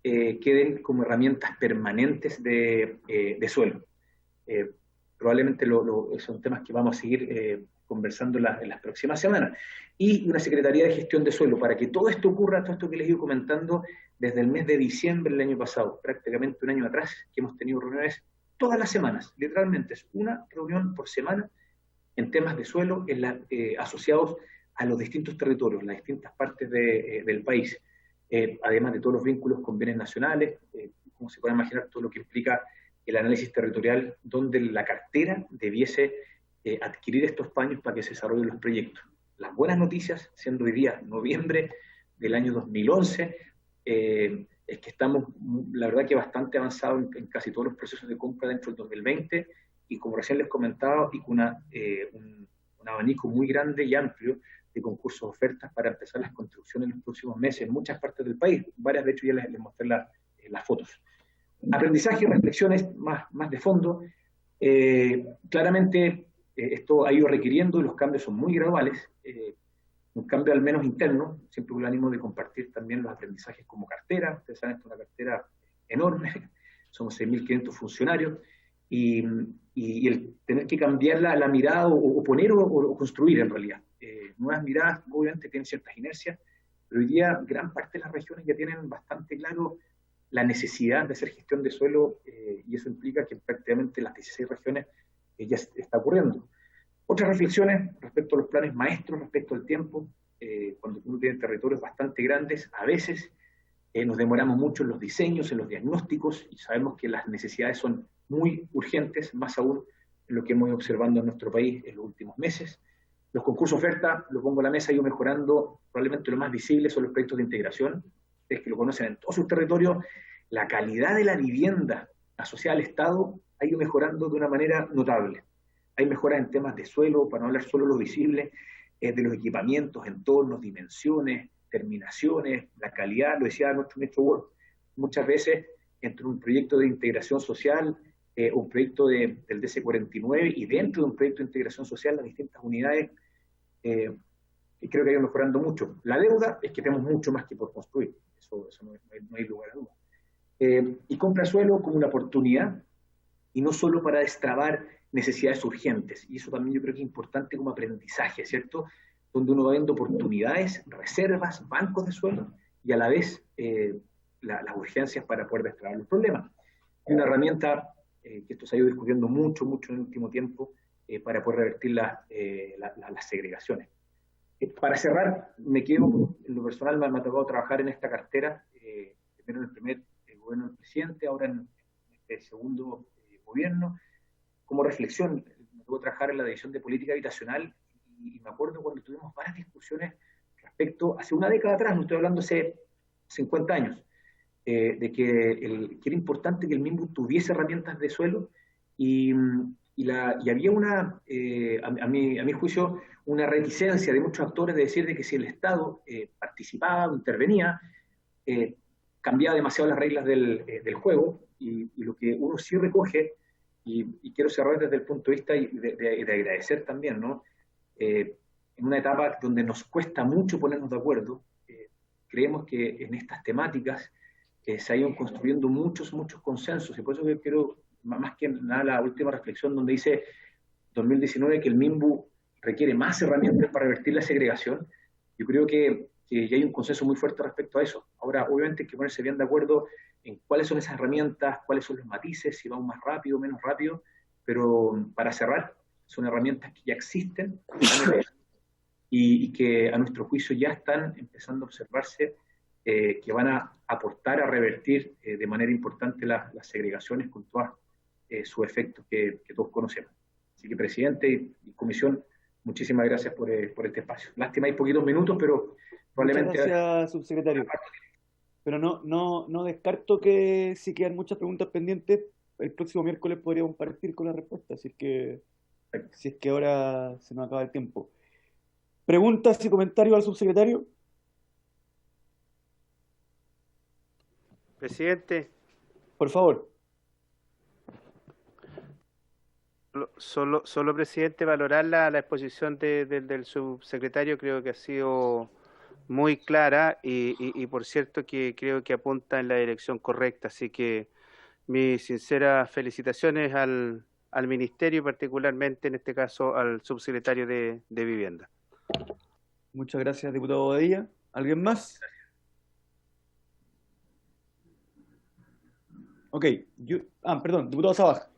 queden como herramientas permanentes de suelo. Probablemente son temas que vamos a seguir conversando en las próximas semanas. Y una Secretaría de Gestión de Suelo, para que todo esto ocurra, todo esto que les he ido comentando, desde el mes de diciembre del año pasado, prácticamente un año atrás, que hemos tenido reuniones todas las semanas, literalmente es una reunión por semana en temas de suelo asociados a los distintos territorios, las distintas partes del país, además de todos los vínculos con bienes nacionales, como se puede imaginar todo lo que implica el análisis territorial, donde la cartera debiese adquirir estos paños para que se desarrollen los proyectos. Las buenas noticias, siendo hoy día noviembre del año 2011, es que estamos, la verdad que bastante avanzados en casi todos los procesos de compra dentro del 2020, y como recién les comentaba, y con un abanico muy grande y amplio de concursos, ofertas para empezar las construcciones en los próximos meses en muchas partes del país. Varias, de hecho, ya les mostré las fotos. Aprendizaje y reflexiones más de fondo. Claramente esto ha ido requiriendo, y los cambios son muy graduales, un cambio al menos interno, siempre con el ánimo de compartir también los aprendizajes como cartera. Ustedes saben, esto es una cartera enorme, somos 6.500 funcionarios, y el tener que cambiar la mirada o poner o construir en realidad. Nuevas miradas, obviamente, tienen ciertas inercias, pero hoy día gran parte de las regiones ya tienen bastante claro la necesidad de hacer gestión de suelo, y eso implica que prácticamente las 16 regiones ya está ocurriendo. Otras reflexiones respecto a los planes maestros, respecto al tiempo. Cuando uno tiene territorios bastante grandes, a veces nos demoramos mucho en los diseños, en los diagnósticos, y sabemos que las necesidades son muy urgentes, más aún en lo que hemos ido observando en nuestro país en los últimos meses. Los concursos oferta, lo pongo a la mesa, ha ido mejorando. Probablemente lo más visible son los proyectos de integración. Ustedes que lo conocen en todos sus territorios, la calidad de la vivienda asociada al Estado ha ido mejorando de una manera notable. Hay mejoras en temas de suelo, para no hablar solo de lo visible, de los equipamientos, entornos, dimensiones, terminaciones, la calidad, lo decía nuestro ministro Ward, muchas veces entre un proyecto de integración social, un proyecto del DC49, y dentro de un proyecto de integración social las distintas unidades, y creo que ha ido mejorando mucho. La deuda es que tenemos mucho más que por construir, eso no hay lugar a duda. Y compra suelo como una oportunidad, y no solo para destrabar necesidades urgentes, y eso también yo creo que es importante como aprendizaje, ¿cierto? Donde uno va viendo oportunidades, reservas, bancos de suelo, y a la vez las urgencias para poder destrabar los problemas. Hay una herramienta que esto se ha ido discutiendo mucho en el último tiempo, para poder revertir las segregaciones. Para cerrar, me quedo, en lo personal me ha tocado trabajar en esta cartera, primero en el primer gobierno del presidente, ahora en este segundo gobierno. Como reflexión, me tocó trabajar en la División de Política Habitacional, y me acuerdo cuando tuvimos varias discusiones respecto, hace una década atrás, no estoy hablando hace 50 años, de que era importante que el MIMBU tuviese herramientas de suelo, y había a mi juicio, una reticencia de muchos actores de decir de que si el Estado participaba o intervenía, cambiaba demasiado las reglas del juego, y lo que uno sí recoge, y quiero cerrar desde el punto de vista de agradecer también, ¿no? En una etapa donde nos cuesta mucho ponernos de acuerdo, creemos que en estas temáticas se ha ido construyendo muchos consensos, y por eso que quiero, más que nada, la última reflexión donde dice 2019 que el MIMBU requiere más herramientas para revertir la segregación. Yo creo que ya hay un consenso muy fuerte respecto a eso. Ahora, obviamente, hay que ponerse bien de acuerdo en cuáles son esas herramientas, cuáles son los matices, si vamos más rápido o menos rápido, pero para cerrar, son herramientas que ya existen y que a nuestro juicio ya están empezando a observarse, que van a aportar a revertir de manera importante las segregaciones con todos sus efectos que todos conocemos. Así que, presidente y comisión, muchísimas gracias por este espacio. Lástima, hay poquitos minutos, pero probablemente... Muchas gracias, subsecretario. Pero no descarto que si quedan muchas preguntas pendientes, el próximo miércoles podríamos partir con la respuesta, si es que ahora se nos acaba el tiempo. ¿Preguntas y comentarios al subsecretario? Presidente. Por favor. Solo presidente, valorar la exposición del subsecretario. Creo que ha sido muy clara y por cierto que creo que apunta en la dirección correcta. Así que mis sinceras felicitaciones al ministerio y particularmente en este caso al subsecretario de Vivienda. Muchas gracias, diputado Bodilla. ¿Alguien más? Ok. Perdón, diputado Sabaj.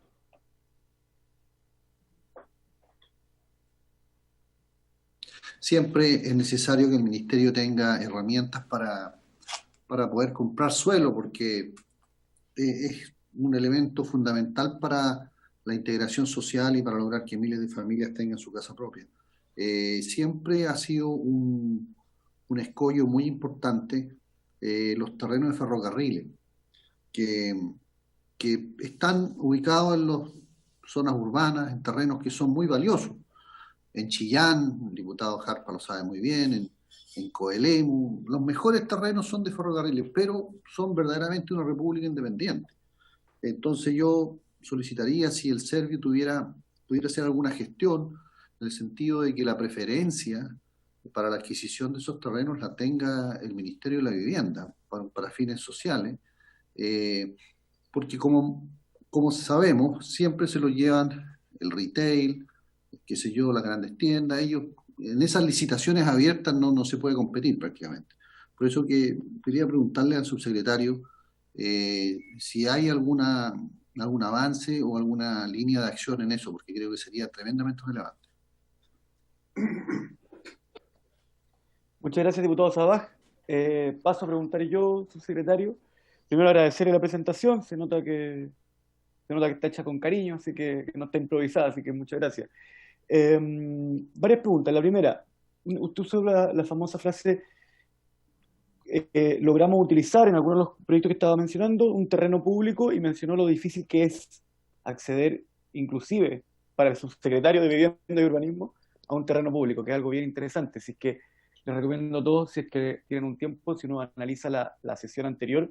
Siempre es necesario que el ministerio tenga herramientas para poder comprar suelo, porque es un elemento fundamental para la integración social y para lograr que miles de familias tengan su casa propia. Siempre ha sido un escollo muy importante los terrenos de ferrocarriles, que están ubicados en los zonas urbanas, en terrenos que son muy valiosos. En Chillán, el diputado Jarpa lo sabe muy bien, en Coelemu, los mejores terrenos son de ferrocarriles, pero son verdaderamente una república independiente. Entonces yo solicitaría si el Servio pudiera hacer alguna gestión en el sentido de que la preferencia para la adquisición de esos terrenos la tenga el Ministerio de la Vivienda para fines sociales, porque como sabemos, siempre se lo llevan el retail, qué sé yo, las grandes tiendas. Ellos en esas licitaciones abiertas no se puede competir prácticamente. Por eso que quería preguntarle al subsecretario si hay algún avance o alguna línea de acción en eso, porque creo que sería tremendamente relevante. Muchas gracias, diputado Sabaj. Paso a preguntar yo, subsecretario. Primero agradecerle la presentación, se nota que está hecha con cariño, así que no está improvisada, así que muchas gracias. Varias preguntas. La primera, usted usó la famosa frase, logramos utilizar en algunos de los proyectos que estaba mencionando un terreno público y mencionó lo difícil que es acceder, inclusive para el subsecretario de Vivienda y Urbanismo, a un terreno público, que es algo bien interesante. Así que les recomiendo a todos, si es que tienen un tiempo, si uno analiza la sesión anterior,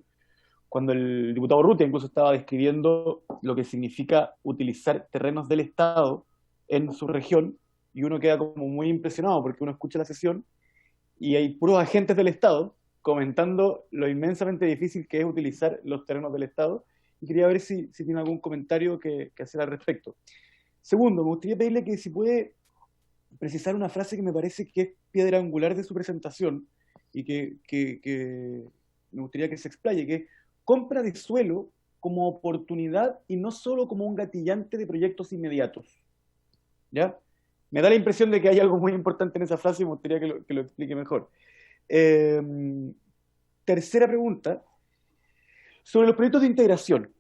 cuando el diputado Urrutia incluso estaba describiendo lo que significa utilizar terrenos del Estado en su región, y uno queda como muy impresionado porque uno escucha la sesión y hay puros agentes del Estado comentando lo inmensamente difícil que es utilizar los terrenos del Estado, y quería ver si tiene algún comentario que hacer al respecto. Segundo, me gustaría pedirle que si puede precisar una frase que me parece que es piedra angular de su presentación y que me gustaría que se explaye, que es compra de suelo como oportunidad y no solo como un gatillante de proyectos inmediatos. ¿Ya? Me da la impresión de que hay algo muy importante en esa frase y me gustaría que lo explique mejor. Tercera pregunta, sobre los proyectos de integración.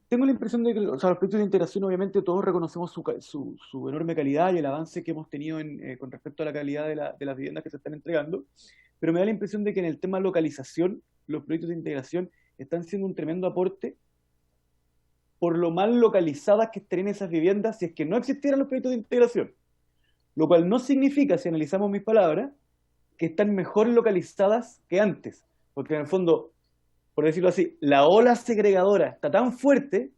Tengo la impresión de que los proyectos de integración, obviamente, todos reconocemos su enorme calidad y el avance que hemos tenido con respecto a la calidad de las viviendas que se están entregando, pero me da la impresión de que en el tema localización, los proyectos de integración están siendo un tremendo aporte por lo mal localizadas que estarían esas viviendas si es que no existieran los proyectos de integración. Lo cual no significa, si analizamos mis palabras, que están mejor localizadas que antes. Porque en el fondo, por decirlo así, la ola segregadora está tan fuerte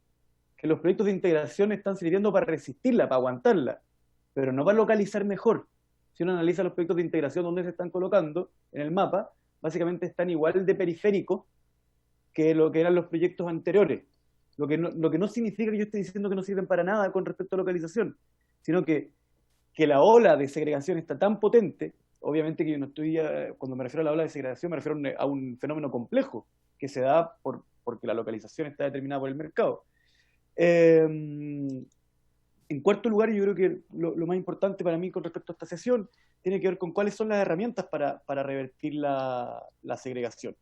que los proyectos de integración están sirviendo para resistirla, para aguantarla, pero no para localizar mejor. Si uno analiza los proyectos de integración donde se están colocando en el mapa, básicamente están igual de periféricos que lo que eran los proyectos anteriores. Lo que no significa que yo esté diciendo que no sirven para nada con respecto a localización, sino que la ola de segregación está tan potente, obviamente que yo no estoy, cuando me refiero a la ola de segregación, me refiero a un fenómeno complejo que se da porque la localización está determinada por el mercado. En cuarto lugar, yo creo que lo más importante para mí con respecto a esta sesión tiene que ver con cuáles son las herramientas para revertir la segregación.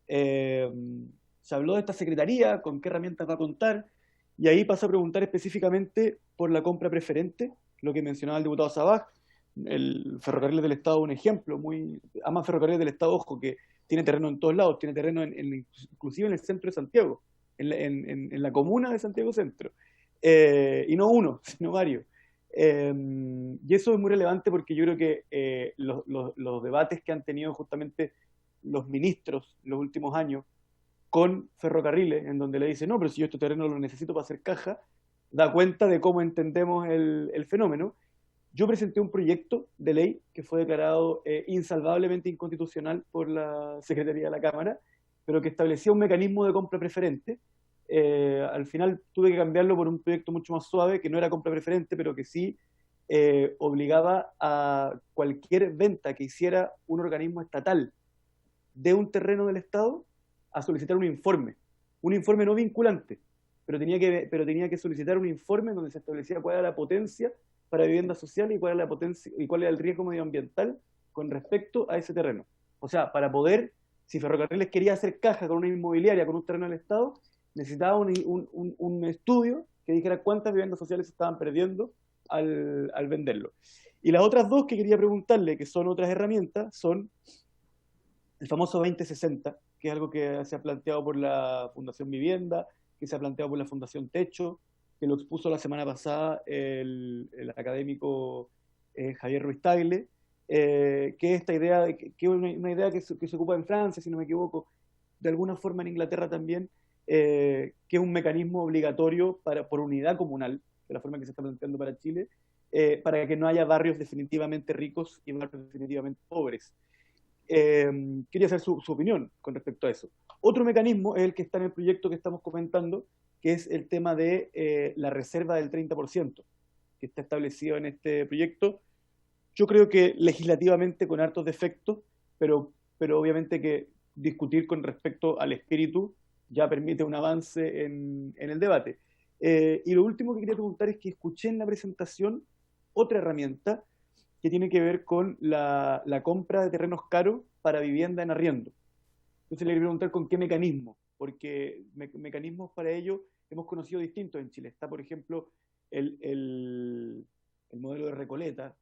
Se habló de esta secretaría, con qué herramientas va a contar, y ahí paso a preguntar específicamente por la compra preferente, lo que mencionaba el diputado Sabaj. El Ferrocarriles del Estado es un ejemplo, además Ferrocarriles del Estado, ojo, que tiene terreno en todos lados, tiene terreno inclusive en el centro de Santiago, en la comuna de Santiago Centro, y no uno, sino varios. Y eso es muy relevante porque yo creo que los debates que han tenido justamente los ministros en los últimos años con Ferrocarriles, en donde le dicen, no, pero si yo este terreno lo necesito para hacer caja, da cuenta de cómo entendemos el fenómeno. Yo presenté un proyecto de ley que fue declarado insalvablemente inconstitucional por la Secretaría de la Cámara, pero que establecía un mecanismo de compra preferente. Al final tuve que cambiarlo por un proyecto mucho más suave, que no era compra preferente, pero que sí obligaba a cualquier venta que hiciera un organismo estatal de un terreno del Estado a solicitar un informe no vinculante, pero tenía que solicitar un informe donde se establecía cuál era la potencia para vivienda social y cuál era la potencia y cuál era el riesgo medioambiental con respecto a ese terreno. O sea, para poder, si Ferrocarriles quería hacer caja con una inmobiliaria, con un terreno del Estado, necesitaba un estudio que dijera cuántas viviendas sociales se estaban perdiendo al venderlo. Y las otras dos que quería preguntarle, que son otras herramientas, son el famoso 2060, que es algo que se ha planteado por la Fundación Vivienda, que se ha planteado por la Fundación Techo, que lo expuso la semana pasada el académico Javier Ruiz Tagle, que es esta idea, que es una idea que se ocupa en Francia, si no me equivoco, de alguna forma en Inglaterra también, que es un mecanismo obligatorio por unidad comunal, de la forma que se está planteando para Chile, para que no haya barrios definitivamente ricos y barrios definitivamente pobres. Quería saber su opinión con respecto a eso. Otro mecanismo es el que está en el proyecto que estamos comentando, que es el tema de la reserva del 30%, que está establecido en este proyecto. Yo creo que legislativamente con hartos defectos, pero obviamente que discutir con respecto al espíritu ya permite un avance en el debate. Y lo último que quería preguntar es que escuché en la presentación otra herramienta que tiene que ver con la compra de terrenos caros para vivienda en arriendo. Entonces le quería preguntar con qué mecanismo, porque mecanismos para ello hemos conocido distintos en Chile. Está, por ejemplo, el modelo de Recoleta,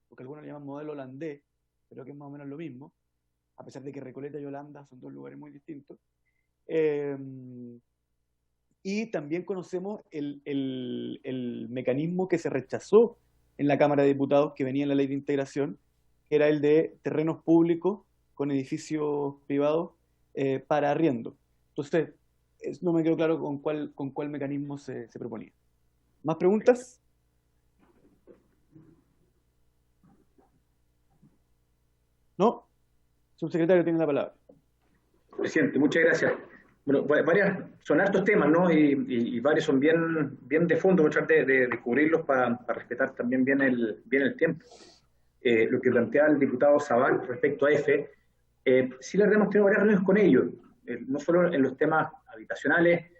porque algunos le llaman modelo holandés, pero que es más o menos lo mismo, a pesar de que Recoleta y Holanda son dos lugares muy distintos. Y también conocemos el mecanismo que se rechazó en la Cámara de Diputados, que venía en la Ley de Integración, que era el de terrenos públicos con edificios privados para arriendo. Entonces, no me quedó claro con cuál mecanismo se proponía. ¿Más preguntas? ¿No? Subsecretario, tiene la palabra. Presidente, muchas gracias. Bueno, son hartos temas, ¿no? Y varios son bien de fondo, voy a tratar de cubrirlos para respetar también bien el tiempo. Lo que plantea el diputado Sabac respecto a EFE, sí le hemos tenido varias reuniones con ellos, no solo en los temas habitacionales,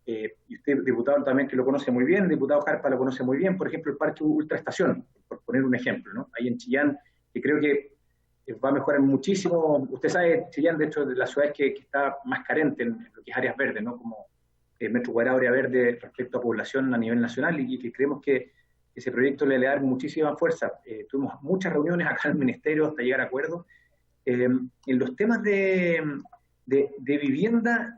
y usted, diputado, también que lo conoce muy bien, el diputado Carpa lo conoce muy bien, por ejemplo, el Parque Ultraestación, por poner un ejemplo, ¿no? Ahí en Chillán, que creo que va a mejorar muchísimo. Usted sabe, Chillán, de hecho, de las ciudades que está más carente en lo que es áreas verdes, ¿no? Como metro cuadrado, área verde respecto a población a nivel nacional, y que creemos que ese proyecto le da muchísima fuerza. Tuvimos muchas reuniones acá en el Ministerio hasta llegar a acuerdos. En los temas de vivienda,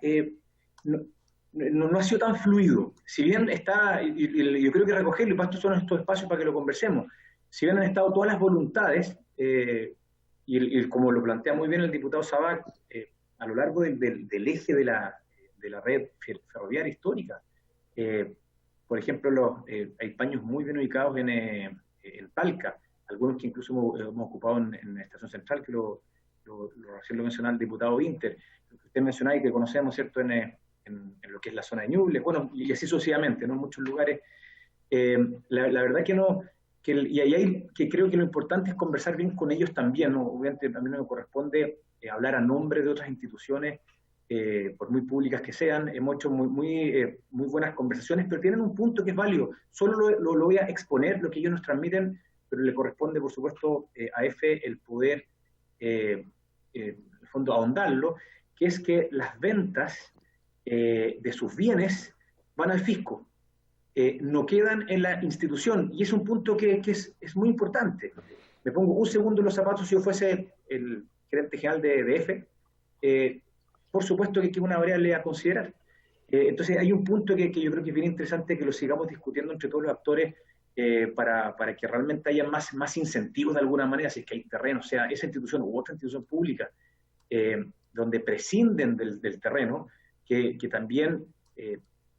no ha sido tan fluido. Si bien está, y yo creo que recogerlo, y para esto son estos espacios para que lo conversemos, si bien han estado todas las voluntades, y como lo plantea muy bien el diputado Sabac, a lo largo del eje de la red ferroviaria histórica, por ejemplo, hay paños muy bien ubicados en Talca, algunos que incluso hemos ocupado en la Estación Central, que recién lo mencionaba el diputado Winter, que usted mencionaba y que conocemos, ¿cierto?, en lo que es la zona de Ñuble, bueno, y así sucesivamente, ¿no? En muchos lugares. La verdad que no, y ahí que creo que lo importante es conversar bien con ellos también, ¿no? Obviamente también nos corresponde hablar a nombre de otras instituciones, por muy públicas que sean. Hemos hecho muy buenas conversaciones, pero tienen un punto que es válido. Solo lo voy a exponer, lo que ellos nos transmiten, pero le corresponde, por supuesto, a EFE el poder, en el fondo, ahondarlo, que es que las ventas de sus bienes van al fisco. No quedan en la institución, y es un punto que es muy importante. Me pongo un segundo en los zapatos si yo fuese el gerente general de EFE. Por supuesto que es una variable a considerar. Entonces hay un punto que yo creo que es bien interesante que lo sigamos discutiendo entre todos los actores, para que realmente haya más incentivos de alguna manera, si es que hay terreno, sea esa institución u otra institución pública, donde prescinden del terreno, que también,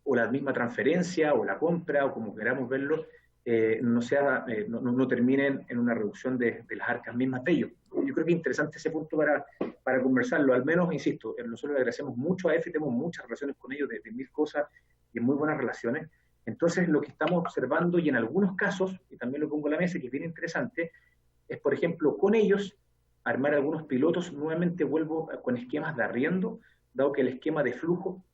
o la misma transferencia, o la compra, o como queramos verlo, no terminen en una reducción de las arcas mismas de ellos. Yo creo que es interesante ese punto para conversarlo. Al menos, insisto, nosotros le agradecemos mucho a EFE, tenemos muchas relaciones con ellos de mil cosas, y muy buenas relaciones. Entonces, lo que estamos observando, y en algunos casos, y también lo pongo en la mesa, que es bien interesante, es, por ejemplo, con ellos, armar algunos pilotos. Nuevamente vuelvo con esquemas de arriendo, dado que el esquema de flujo,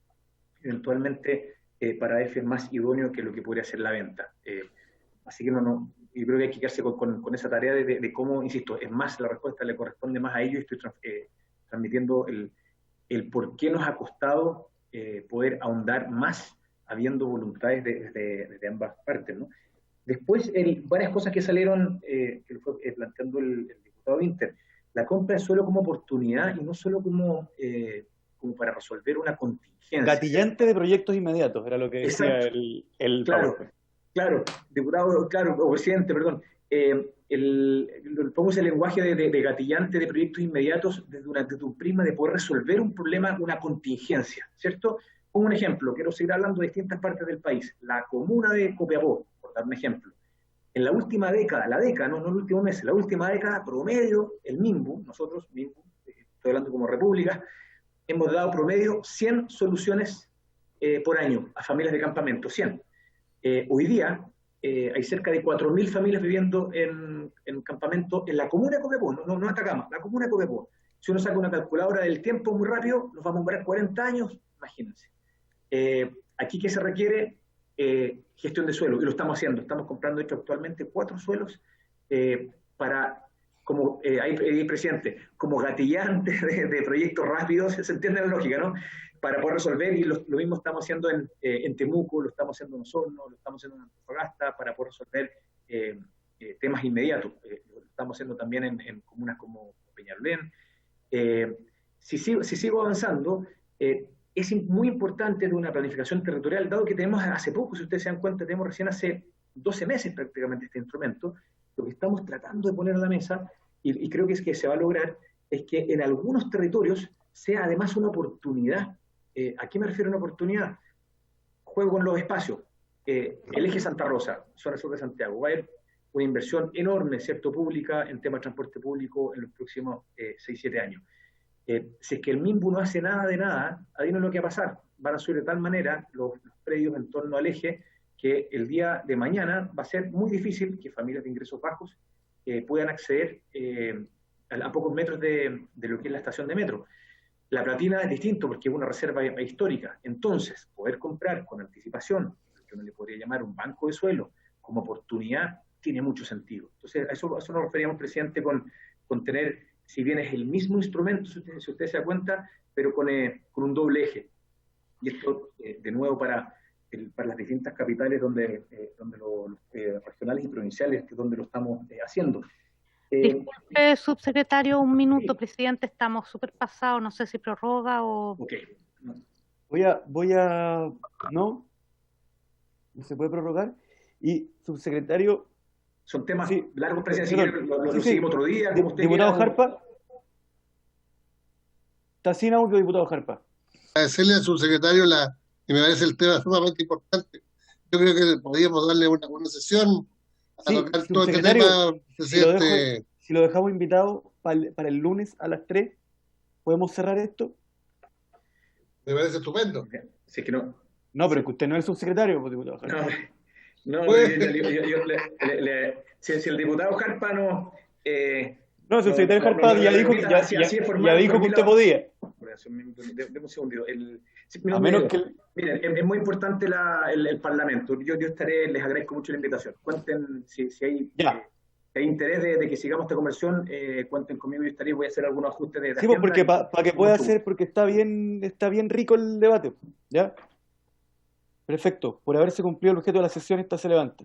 eventualmente, para EFE es más idóneo que lo que podría ser la venta. Así que yo creo que hay que quedarse con esa tarea de cómo, insisto, es más, la respuesta le corresponde más a ellos. Estoy transmitiendo el por qué nos ha costado poder ahondar más, habiendo voluntades de ambas partes, ¿no? Después, varias cosas que salieron, que lo fue planteando el diputado Winter. La compra de suelo como oportunidad, y no solo como como para resolver una contingencia. Gatillante de proyectos inmediatos, era lo que decía el claro, PowerPoint. Claro, diputado, claro, o presidente, perdón. Pongo ese lenguaje de gatillante de proyectos inmediatos desde un prisma de poder resolver un problema, una contingencia, ¿cierto? Pongo un ejemplo, quiero seguir hablando de distintas partes del país. La comuna de Copiapó, por dar un ejemplo. En la última década, no el último mes, la última década, promedio, el MIMBU, nosotros, MIMBU, estoy hablando como república, hemos dado promedio 100 soluciones por año a familias de campamento, 100. Hoy día hay cerca de 4.000 familias viviendo en campamento en la comuna de Copiapó, no Atacama, la comuna de Copiapó. Si uno saca una calculadora del tiempo muy rápido, nos vamos a demorar 40 años, imagínense. Aquí, ¿qué se requiere? Gestión de suelo, y lo estamos haciendo. Estamos comprando, de hecho, actualmente 4 suelos para, como ahí, presidente, como gatillante de proyectos rápidos, se entiende la lógica, ¿no? Para poder resolver, y lo mismo estamos haciendo en Temuco, lo estamos haciendo en Osorno, lo estamos haciendo en Antofagasta, para poder resolver temas inmediatos. Lo estamos haciendo también en comunas como Peñalolén. Si sigo avanzando, es muy importante de una planificación territorial, dado que tenemos hace poco, si ustedes se dan cuenta, tenemos recién hace 12 meses prácticamente este instrumento. Lo que estamos tratando de poner a la mesa, y creo que es que se va a lograr, es que en algunos territorios sea además una oportunidad. ¿A qué me refiero a una oportunidad? Juego con los espacios. El eje Santa Rosa, zona sur de Santiago, va a haber una inversión enorme, ¿cierto?, pública en temas de transporte público en los próximos 6-7 años. Si es que el MIMBU no hace nada de nada, adivinen lo que va a pasar. Van a subir de tal manera los predios en torno al eje que el día de mañana va a ser muy difícil que familias de ingresos bajos puedan acceder a pocos metros de lo que es la estación de metro. La Platina es distinto porque es una reserva histórica. Entonces, poder comprar con anticipación, que uno le podría llamar un banco de suelo, como oportunidad, tiene mucho sentido. Entonces, a eso nos referíamos, presidente, con tener, si bien es el mismo instrumento, si usted se da cuenta, pero con un doble eje. Y esto, de nuevo, para las distintas capitales donde los regionales y provinciales, que es donde lo estamos haciendo. Disculpe, subsecretario, un minuto, presidente, estamos súper pasados, no sé si prorroga o... Ok. No se puede prorrogar. Y, subsecretario... Son temas largos, presidente, lo seguimos otro día. Como usted diputado quiera. Jarpa. Está sin audio, diputado Jarpa. Agradecerle al subsecretario y me parece el tema sumamente importante. Yo creo que podríamos darle una sesión a tocar todo este tema, presidente. Si lo dejamos invitado para el lunes a las 3, ¿podemos cerrar esto? Me parece estupendo. Si es que no. No, pero es que usted no es el subsecretario, diputado Jarpa. No, si el diputado Jarpa no... No, si el secretario Jarpa ya dijo que usted podía. Deme un segundito. A menos que... Miren, es muy importante el Parlamento. Yo estaré, les agradezco mucho la invitación. Cuenten, si hay interés de que sigamos esta conversión, cuenten conmigo, yo estaré, voy a hacer algunos ajustes de... Sí, pues porque para que pueda ser, porque está bien rico el debate, ¿ya? Perfecto, por haberse cumplido el objeto de la sesión, esta se levanta.